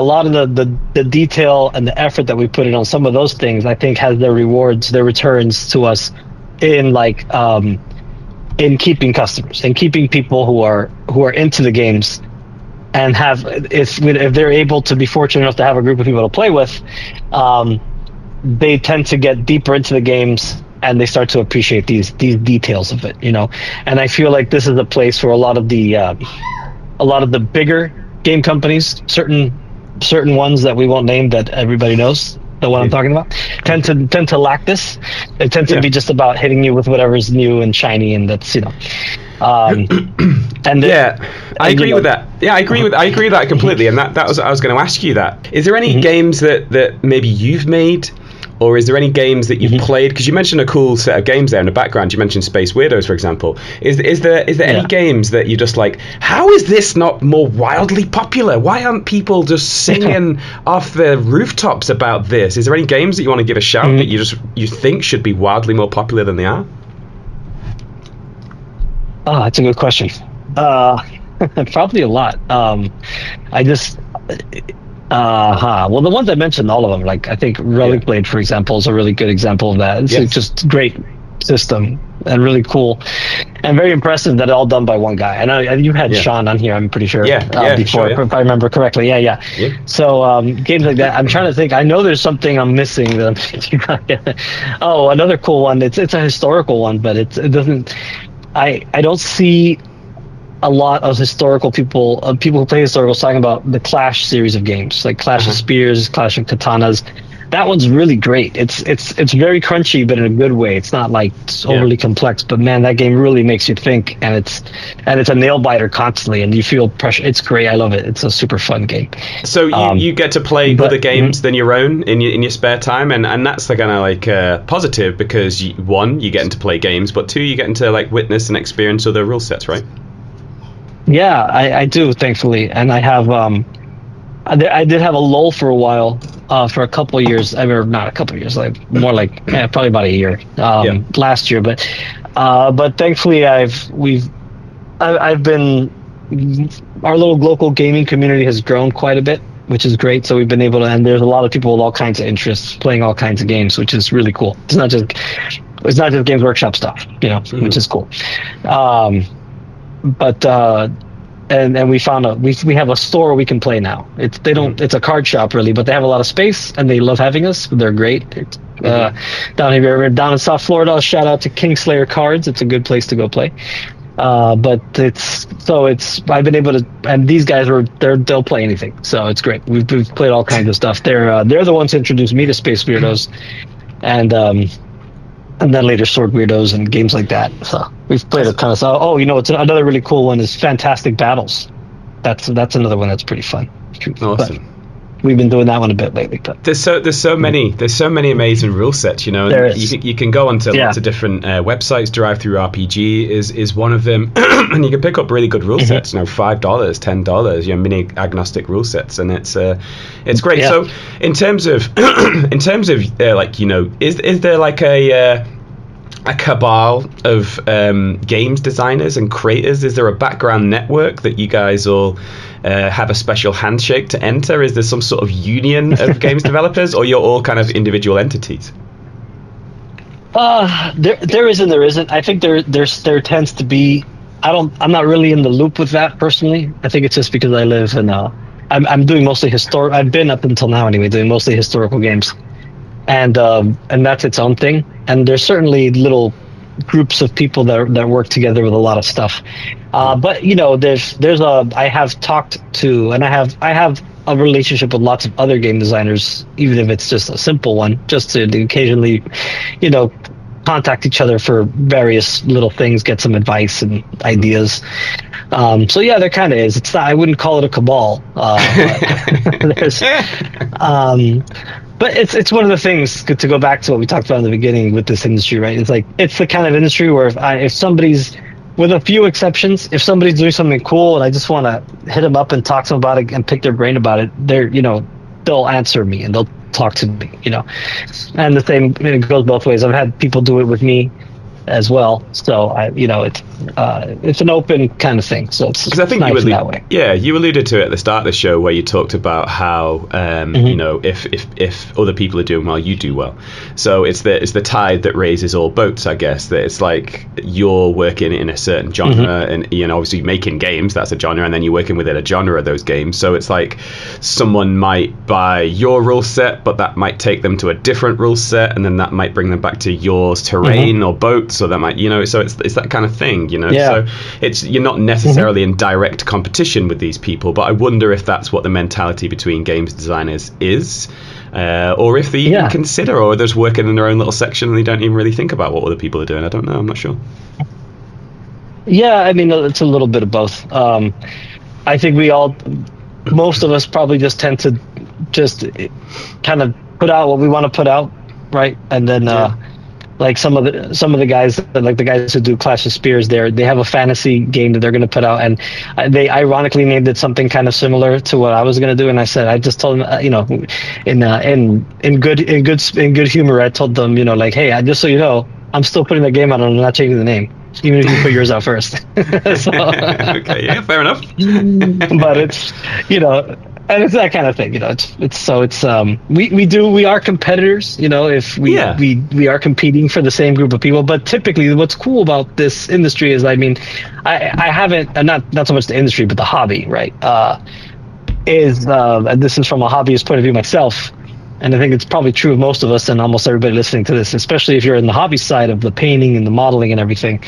lot of the detail and the effort that we put in on some of those things, I think has their rewards, their returns to us in in keeping customers and keeping people who are into the games, and if they're able to be fortunate enough to have a group of people to play with, they tend to get deeper into the games. And they start to appreciate these details of it, And I feel like this is a place where a lot of the bigger game companies, certain ones that we won't name that everybody knows, the one I'm talking about, tend to lack this. They tend to be just about hitting you with whatever's new and shiny, and that's and I agree with that. Yeah, I agree with that completely. And that was I was going to ask you that. Is there any games that maybe you've made? Or is there any games that you've played? Because you mentioned a cool set of games there in the background. You mentioned Space Weirdos, for example. Is there any games that you're just like, how is this not more wildly popular? Why aren't people just singing off the rooftops about this? Is there any games that you want to give a shout that you think should be wildly more popular than they are? Oh, that's a good question. Probably a lot. Well, the ones I mentioned, all of them, I think Relic Blade, for example, is a really good example of that. It's just great system and really cool and very impressive that all done by one guy. I know you had Sean on here, I'm pretty sure, before, if I remember correctly. Yeah. So games like that, I'm trying to think. I know there's something I'm missing that I'm thinking about. Oh, another cool one. It's a historical one, but it doesn't. I don't see a lot of historical people who play historicals talking about the Clash series of games, like Clash of Spears, Clash of Katanas. That one's really great. It's very crunchy, but in a good way. It's not overly complex, but man, that game really makes you think, and it's a nail biter constantly, and you feel pressure. It's great. I love it. It's a super fun game. So you get to play other games than your own in your spare time, and that's the kind of positive, because one, you get to play games, but two, you get to witness and experience other rule sets, right? Yeah, I do, thankfully, and I have. I did have a lull for a while, for a couple of years. I mean, not a couple of years, probably about a year last year. But thankfully, I've been. Our little local gaming community has grown quite a bit, which is great. So we've been able to, and there's a lot of people with all kinds of interests playing all kinds of games, which is really cool. It's not just Games Workshop stuff, which is cool. And we found we have a store we can play now. It's a card shop really, but they have a lot of space and they love having us. They're great. Down in South Florida, shout out to Kingslayer Cards. It's a good place to go play. But I've been able to, and these guys they'll play anything, so it's great. We've played all kinds of stuff. They're the ones who introduced me to Space Weirdos, and then later Sword Weirdos and games like that. So we've played a ton of stuff. Oh, it's another really cool one is Fantastic Battles. That's another one that's pretty fun. Awesome. But we've been doing that one a bit lately. But there's so many amazing rule sets, and you can go onto lots of different websites. Drive Through RPG is one of them, and you can pick up really good rule sets. $5, $10, mini agnostic rule sets, and it's great. Yeah. So in terms of is there a cabal of games designers and creators? Is there a background network that you guys all have a special handshake to enter? Is there some sort of union of games developers, or you're all kind of individual entities? There is and there isn't. I think there tends to be. I'm not really in the loop with that personally. I think it's just because I live in I'm doing mostly historic. I've been up until now anyway doing mostly historical games. And that's its own thing. And there's certainly little groups of people that work together with a lot of stuff. But I have talked to, and I have a relationship with lots of other game designers, even if it's just a simple one, just to occasionally, contact each other for various little things, get some advice and ideas. So yeah, there kind of is. It's not. I wouldn't call it a cabal. But it's one of the things, to go back to what we talked about in the beginning with this industry, right? It's the kind of industry where if somebody's, with a few exceptions, if somebody's doing something cool and I just want to hit them up and talk to them about it and pick their brain about it, they'll answer me and they'll talk to me, And the same, it goes both ways. I've had people do it with me as well. So it's an open kind of thing. So it's because I think nice that way. Yeah, you alluded to it at the start of the show where you talked about how if other people are doing well, you do well. So it's the tide that raises all boats, I guess. That it's like you're working in a certain genre, and obviously making games, that's a genre, and then you're working within a genre of those games. So it's like someone might buy your rule set, but that might take them to a different rule set, and then that might bring them back to yours terrain or boats, or that might so it's that kind of thing. So you're not necessarily in direct competition with these people, but I wonder if that's what the mentality between games designers is, or if they even consider, or they're just working in their own little section and they don't even really think about what other people are doing. I don't know, I'm not sure. Yeah, I mean, it's a little bit of both. I think most of us probably just tend to just kind of put out what we want to put out, right? And then like some of the guys, like the guys who do Clash of Spears, they have a fantasy game that they're going to put out, and they ironically named it something kind of similar to what I was going to do. And I just told them, in good humor, I told them, like, hey, just so you know, I'm still putting the game out, and I'm not changing the name, even if you put yours out first. Okay, yeah, fair enough. But it's, and it's that kind of thing, we are competitors, if we are competing for the same group of people. But typically what's cool about this industry is, I mean, I haven't, not so much the industry, but the hobby, right, and this is from a hobbyist point of view myself, and I think it's probably true of most of us and almost everybody listening to this, especially if you're in the hobby side of the painting and the modeling and everything.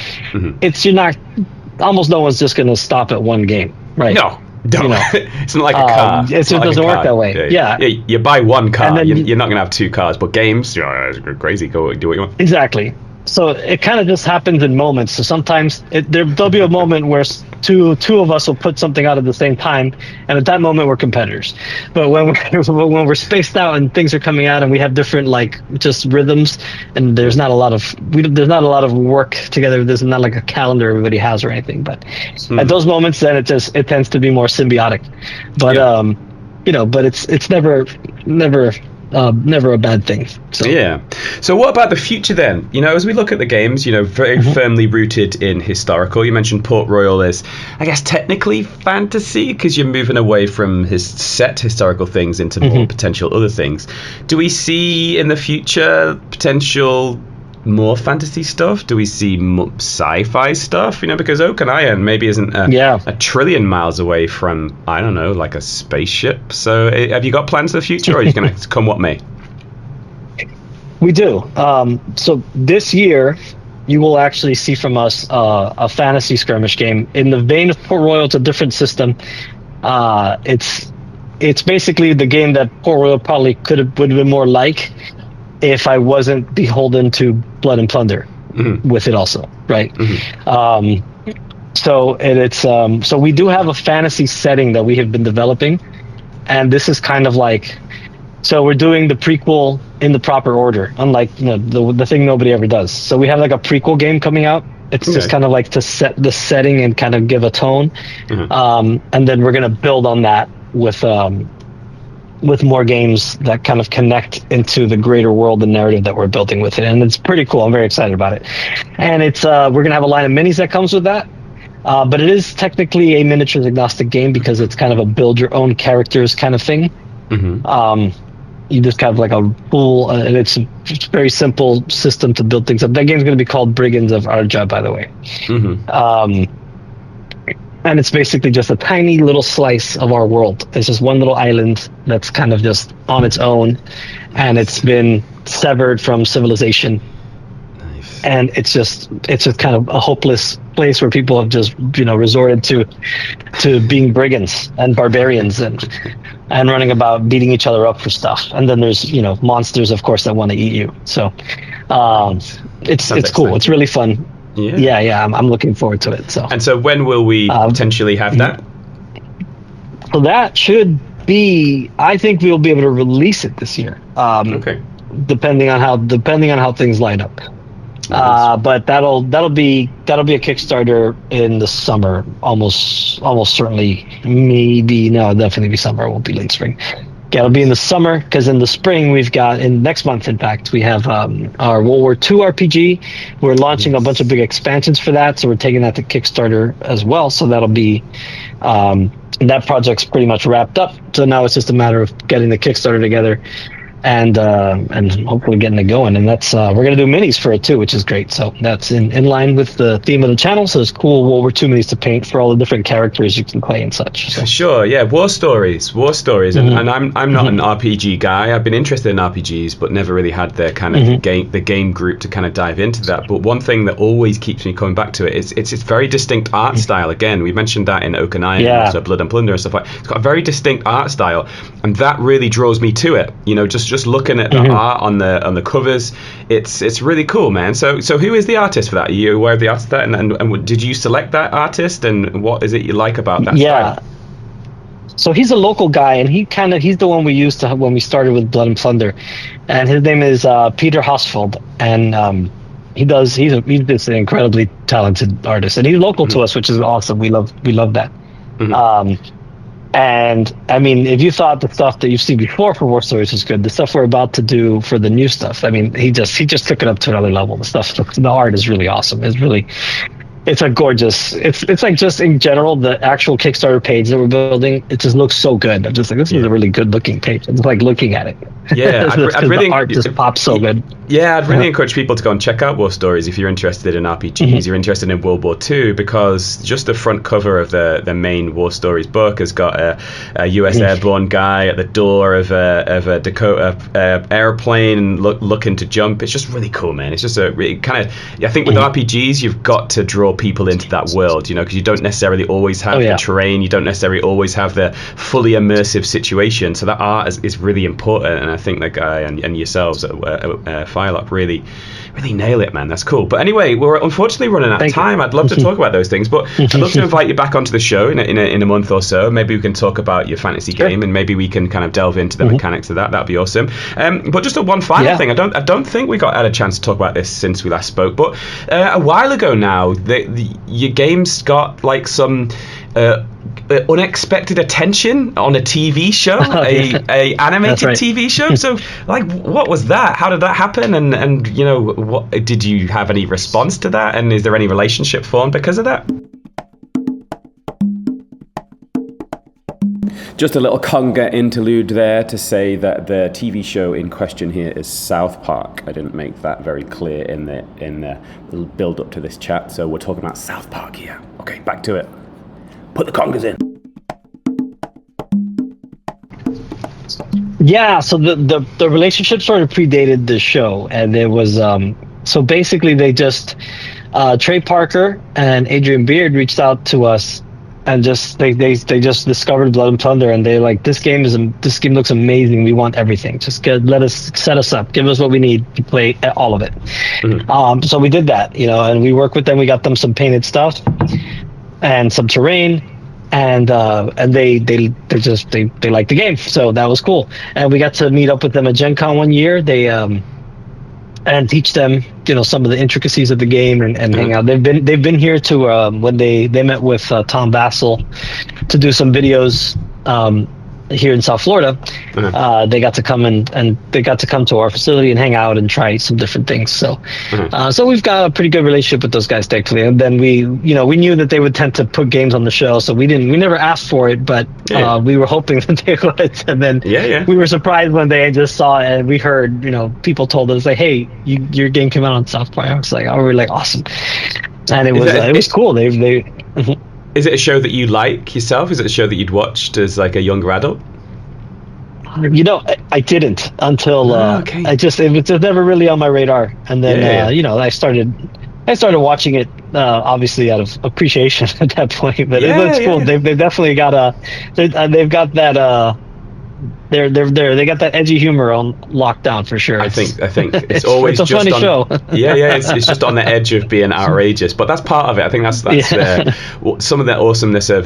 Almost no one's just going to stop at one game, right? No. It's not like a car. It doesn't work that way. Yeah. You buy one car, then you're not going to have two cars. But games, it's crazy. Go do what you want. Exactly. So it kind of just happens in moments. So sometimes there'll be a moment where two of us will put something out at the same time, and at that moment we're competitors. But when we're spaced out and things are coming out and we have different just rhythms, and there's not a lot of work together. There's not like a calendar everybody has or anything. But at those moments, then it tends to be more symbiotic. But but it's never a bad thing. So what about the future then? As we look at the games, very firmly rooted in historical. You mentioned Port Royal is, I guess, technically fantasy because you're moving away from his set historical things into more potential other things. Do we see in the future potential more fantasy stuff? Do we see sci-fi stuff? Because Oak and Iron maybe isn't a trillion miles away from, I don't know, like a spaceship. So have you got plans for the future, or are you going to come what may? We do. So this year, you will actually see from us a fantasy skirmish game in the vein of Port Royal. It's a different system. It's basically the game that Port Royal probably would have been more like if I wasn't beholden to Blood and Plunder with it also, right? So we do have a fantasy setting that we have been developing, and this is kind of like, so we're doing the prequel in the proper order, unlike the thing nobody ever does. So we have like a prequel game coming out. It's just kind of like to set the setting and kind of give a tone, and then we're gonna build on that with more games that kind of connect into the greater world and narrative that we're building with it. And it's pretty cool. I'm very excited about it. And it's we're going to have a line of minis that comes with that. But it is technically a miniatures agnostic game because it's kind of a build your own characters kind of thing. You just have like a pool, and it's a very simple system to build things up. That game's going to be called Brigands of Arja, by the way. And it's basically just a tiny little slice of our world. It's just one little island that's kind of just on its own, and it's been severed from civilization. And it's just kind of a hopeless place where people have just resorted to being brigands and barbarians and running about beating each other up for stuff. And then there's monsters, of course, that want to eat you. So it's cool. It's really fun. Yeah. I'm looking forward to it. So when will we potentially have that? So that should be. I think we'll be able to release it this year. Depending on how things line up. But that'll be a Kickstarter in the summer, almost certainly. Maybe no, definitely be summer. It won't be late spring. Yeah, it'll be in the summer, because in the spring we've got, in next month in fact, we have our World War II RPG. We're launching a bunch of big expansions for that, so we're taking that to Kickstarter as well. So that'll be that project's pretty much wrapped up. So now it's just a matter of getting the Kickstarter together and hopefully getting it going. And that's we're gonna do minis for it too, which is great. So that's in line with the theme of the channel. So it's cool World War II minis to paint for all the different characters you can play and such. So. Sure, yeah, war stories, and I'm not an RPG guy. I've been interested in RPGs, but never really had the kind of game group to kind of dive into that. But one thing that always keeps me coming back to it is it's very distinct art style. Again, we mentioned that in Oak and Iron, also Blood and Plunder and stuff like. It's got a very distinct art style, and that really draws me to it. You know, just looking at the art on the covers, it's really cool, man. So who is the artist for that? Are you aware of the artist of that? And did you select that artist? And what is it you like about that style? So he's a local guy, and he's the one we used when we started with Blood and Plunder, and his name is Peter Hosfeld, and he's just an incredibly talented artist, and he's local to us, which is awesome. We love that. And I mean, if you thought the stuff that you've seen before for War Stories was good, the stuff we're about to do for the new stuff, I mean, he just took it up to another level. The art is really awesome. It's a gorgeous. It's like, just in general, the actual Kickstarter page that we're building, it just looks so good. I'm just like, this is a really good looking page. It's like looking at it. Yeah, the art just pops so good. Yeah, I'd really encourage people to go and check out War Stories if you're interested in RPGs, you're interested in World War II, because just the front cover of the main War Stories book has got a US airborne guy at the door of a Dakota airplane looking to jump. It's just really cool, man. It's just a really kind of, I think with RPGs, you've got to draw people into that world, you know, because you don't necessarily always have the terrain, you don't necessarily always have the fully immersive situation. So that art is really important, and I think that guy and yourselves at Firelock really nail it, man. That's cool. But anyway, we're unfortunately running out of time. I'd love to talk about those things, but I'd love to invite you back onto the show in a month or so. Maybe we can talk about your fantasy game, and maybe we can kind of delve into the mechanics of that. That'd be awesome. But just one final thing. I don't think we had a chance to talk about this since we last spoke, but a while ago now, your game's got like some unexpected attention on a TV show, a animated TV show. So, like, what was that? How did that happen? And you know, what did you have any response to that? And is there any relationship formed because of that? Just a little conga interlude there to say that the TV show in question here is South Park. I didn't make that very clear in the build up to this chat, so we're talking about South Park here. Okay, back to it. Put the congas in. Yeah, so the relationship sort of predated the show, and it was so basically they just Trey Parker and Adrian Beard reached out to us, and they just discovered Blood and Plunder, and they're like, this game looks amazing. We want everything. Just set us up. Give us what we need to play all of it. So we did that, you know, and we worked with them. We got them some painted stuff and some terrain, and they liked the game, so that was cool. And we got to meet up with them at Gen Con one year. They and teach them, you know, some of the intricacies of the game and hang out. They've been here to when they met with Tom Vassell to do some videos here in South Florida. They got to come and they got to come to our facility and hang out and try some different things. So so we've got a pretty good relationship with those guys, thankfully. And then we knew that they would tend to put games on the show, so we never asked for it, but we were hoping that they would. And then we were surprised when they just saw it, and we heard, you know, people told us like, hey, your game came out on South Park. I was like, oh, we're like, awesome. And it was cool. They Is it a show that you like yourself? Is it a show that you'd watched as like a younger adult? You know, I didn't until it was just never really on my radar. And then you know, I started watching it obviously out of appreciation at that point. But it's cool. They've definitely got they've got that they got that edgy humor on lockdown for sure. I think it's always it's a just funny show. It's just on the edge of being outrageous, but that's part of it. I think that's some of the awesomeness of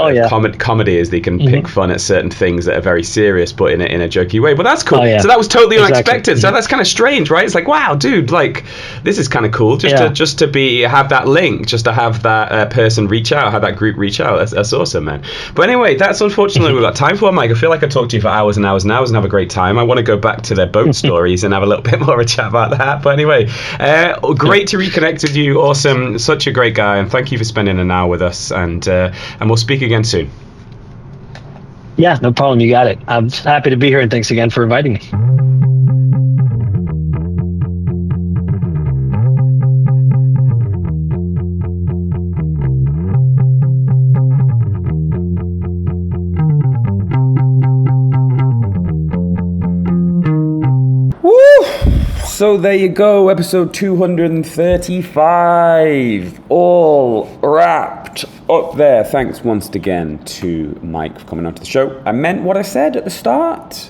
comedy is they can pick fun at certain things that are very serious, but in a jokey way. But that's cool. So that was totally unexpected. So that's kind of strange, right? It's like, wow, dude, like this is kind of cool. Just to have that link, just to have that person reach out, have that group reach out. That's awesome, man. But anyway, that's unfortunately we've got time for, Mike. I feel like I talked to you for hours and hours now. hours and have a great time. I want to go back to their boat stories and have a little bit more of a chat about that. But anyway, great to reconnect with you. Awesome. Such a great guy. And thank you for spending an hour with us. And we'll speak again soon. Yeah, no problem. You got it. I'm happy to be here, and thanks again for inviting me. So there you go, episode 235, all wrapped up there. Thanks once again to Mike for coming onto the show. I meant what I said at the start.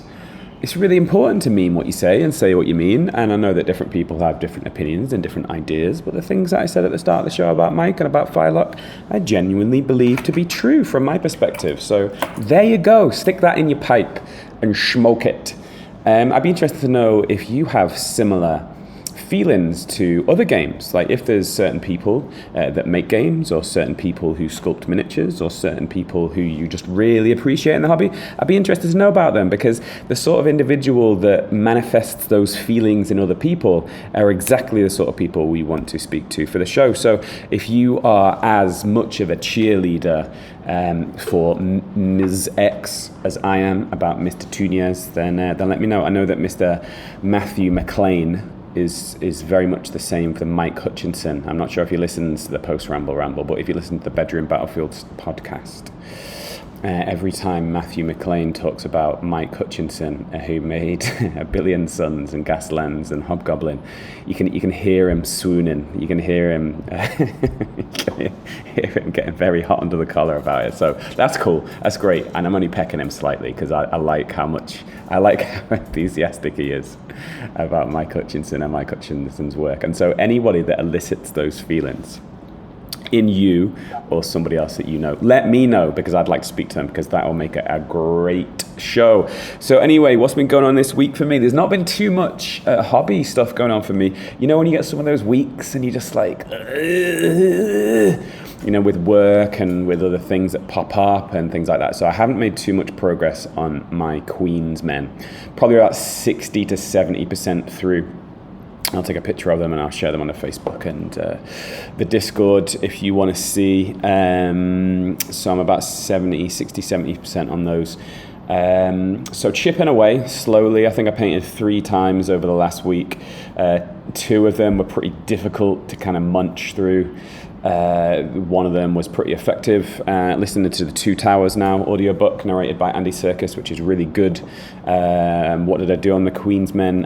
It's really important to mean what you say and say what you mean. And I know that different people have different opinions and different ideas, but the things that I said at the start of the show about Mike and about Firelock, I genuinely believe to be true from my perspective. So there you go, stick that in your pipe and smoke it. I'd be interested to know if you have similar feelings to other games, like if there's certain people that make games, or certain people who sculpt miniatures, or certain people who you just really appreciate in the hobby. I'd be interested to know about them, because the sort of individual that manifests those feelings in other people are exactly the sort of people we want to speak to for the show. So if you are as much of a cheerleader for Ms. X as I am about Mr. Tuñez, then let me know. I know that Mr. Matthew McLean is very much the same for Mike Hutchinson. I'm not sure if he listens to the Post Ramble, but if you listen to the Bedroom Battlefields podcast, every time Matthew McLean talks about Mike Hutchinson, who made A Billion Suns and Gaslands and Hobgoblin, you can hear him swooning. You can hear him, getting very hot under the collar about it. So that's cool. That's great. And I'm only pecking him slightly because I like how enthusiastic he is about Mike Hutchinson and Mike Hutchinson's work. And so anybody that elicits those feelings in you or somebody else that you know, let me know, because I'd like to speak to them, because that will make it a great show. So anyway, what's been going on this week for me? There's not been too much hobby stuff going on for me. You know, when you get some of those weeks and you just like, you know, with work and with other things that pop up and things like that. So I haven't made too much progress on my Queen's Men. Probably about 60 to 70% through. I'll take a picture of them and I'll share them on the Facebook and the Discord if you want to see. So I'm about 60-70% on those. So chipping away slowly. I think I painted 3 times over the last week. 2 of them were pretty difficult to kind of munch through. One of them was pretty effective. Listening to the Two Towers Now audiobook narrated by Andy Serkis, which is really good. What did I do on the Queen's Men?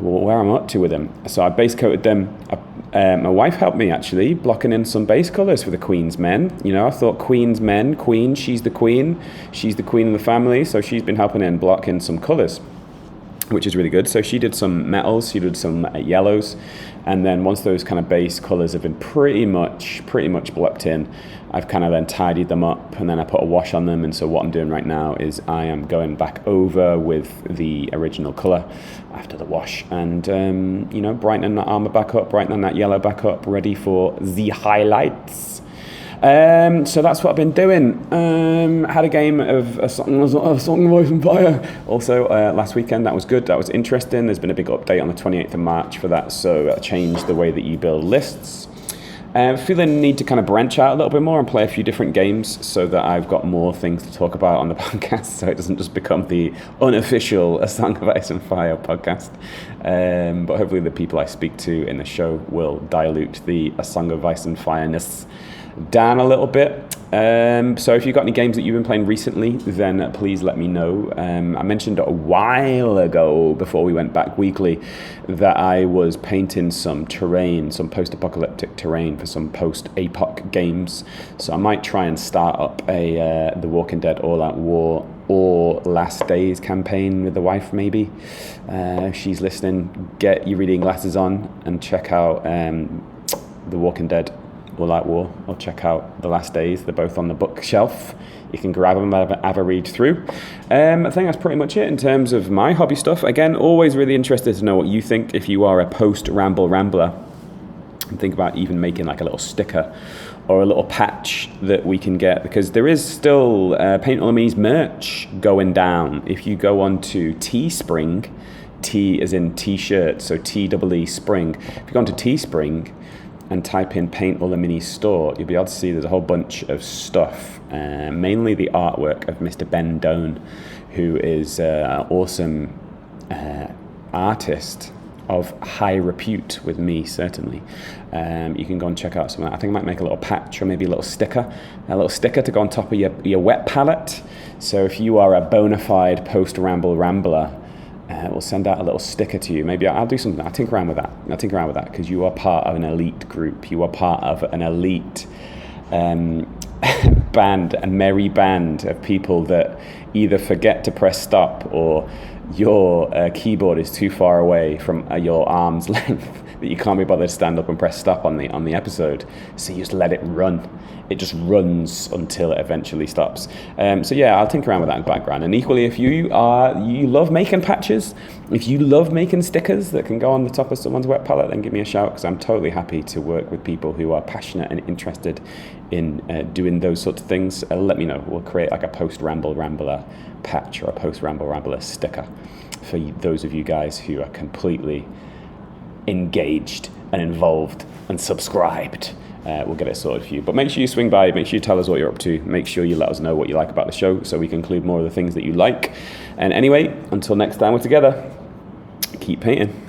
Where I'm up to with them. So I base coated them. My wife helped me actually, blocking in some base colours for the Queen's Men. You know, I thought Queen's Men, Queen, she's the queen of the family, so she's been helping in blocking some colours, which is really good. So she did some metals, she did some yellows, and then once those kind of base colours have been pretty much blocked in, I've kind of then tidied them up, and then I put a wash on them. And so what I'm doing right now is I am going back over with the original colour after the wash, and you know, brightening that armour back up, brightening that yellow back up, ready for the highlights. So that's what I've been doing. Had a game of a Song of Ice and Fire also last weekend. That was good. That was interesting. There's been a big update on the 28th of March for that, so that changed the way that you build lists. Feeling the need to kind of branch out a little bit more and play a few different games so that I've got more things to talk about on the podcast, so it doesn't just become the unofficial A Song of Ice and Fire podcast. But hopefully the people I speak to in the show will dilute the A Song of Ice and Fire-ness down a little bit. So if you've got any games that you've been playing recently, then please let me know. I mentioned a while ago, before we went back weekly, that I was painting some terrain, some post-apocalyptic terrain for some post-APOC games. So I might try and start up a The Walking Dead All-Out War or Last Days campaign with the wife, maybe. If she's listening, get your reading glasses on and check out The Walking Dead All-Out War, or check out The Last Days. They're both on the bookshelf. You can grab them, have a read through. I think that's pretty much it in terms of my hobby stuff. Again, always really interested to know what you think if you are a post-ramble rambler. And think about even making like a little sticker or a little patch that we can get, because there is still Paint All the Minis merch going down. If you go on to Teespring, T as in t-shirt, so T-E-E spring. If you go on to Teespring and type in Paint All the Minis store, you'll be able to see there's a whole bunch of stuff, mainly the artwork of Mr. Ben Doan, who is an awesome artist of high repute with me, certainly. You can go and check out some of that. I think I might make a little patch or maybe a little sticker to go on top of your wet palette. So if you are a bona fide post-ramble rambler, we'll send out a little sticker to you. Maybe I'll do something. I'll tinker around with that because you are part of an elite group. You are part of an elite band, a merry band of people that either forget to press stop or your keyboard is too far away from your arm's length that you can't be bothered to stand up and press stop on the episode. So you just let it run. It just runs until it eventually stops. So yeah, I'll tinker around with that in the background. And equally, if you love making patches, if you love making stickers that can go on the top of someone's wet palette, then give me a shout, because I'm totally happy to work with people who are passionate and interested in doing those sorts of things. Let me know. We'll create like a post-ramble rambler patch or a post-ramble rambler sticker for those of you guys who are completely engaged and involved and subscribed. We'll get it sorted for you. But make sure you swing by, make sure you tell us what you're up to, make sure you let us know what you like about the show so we can include more of the things that you like. And anyway, until next time we're together, keep painting.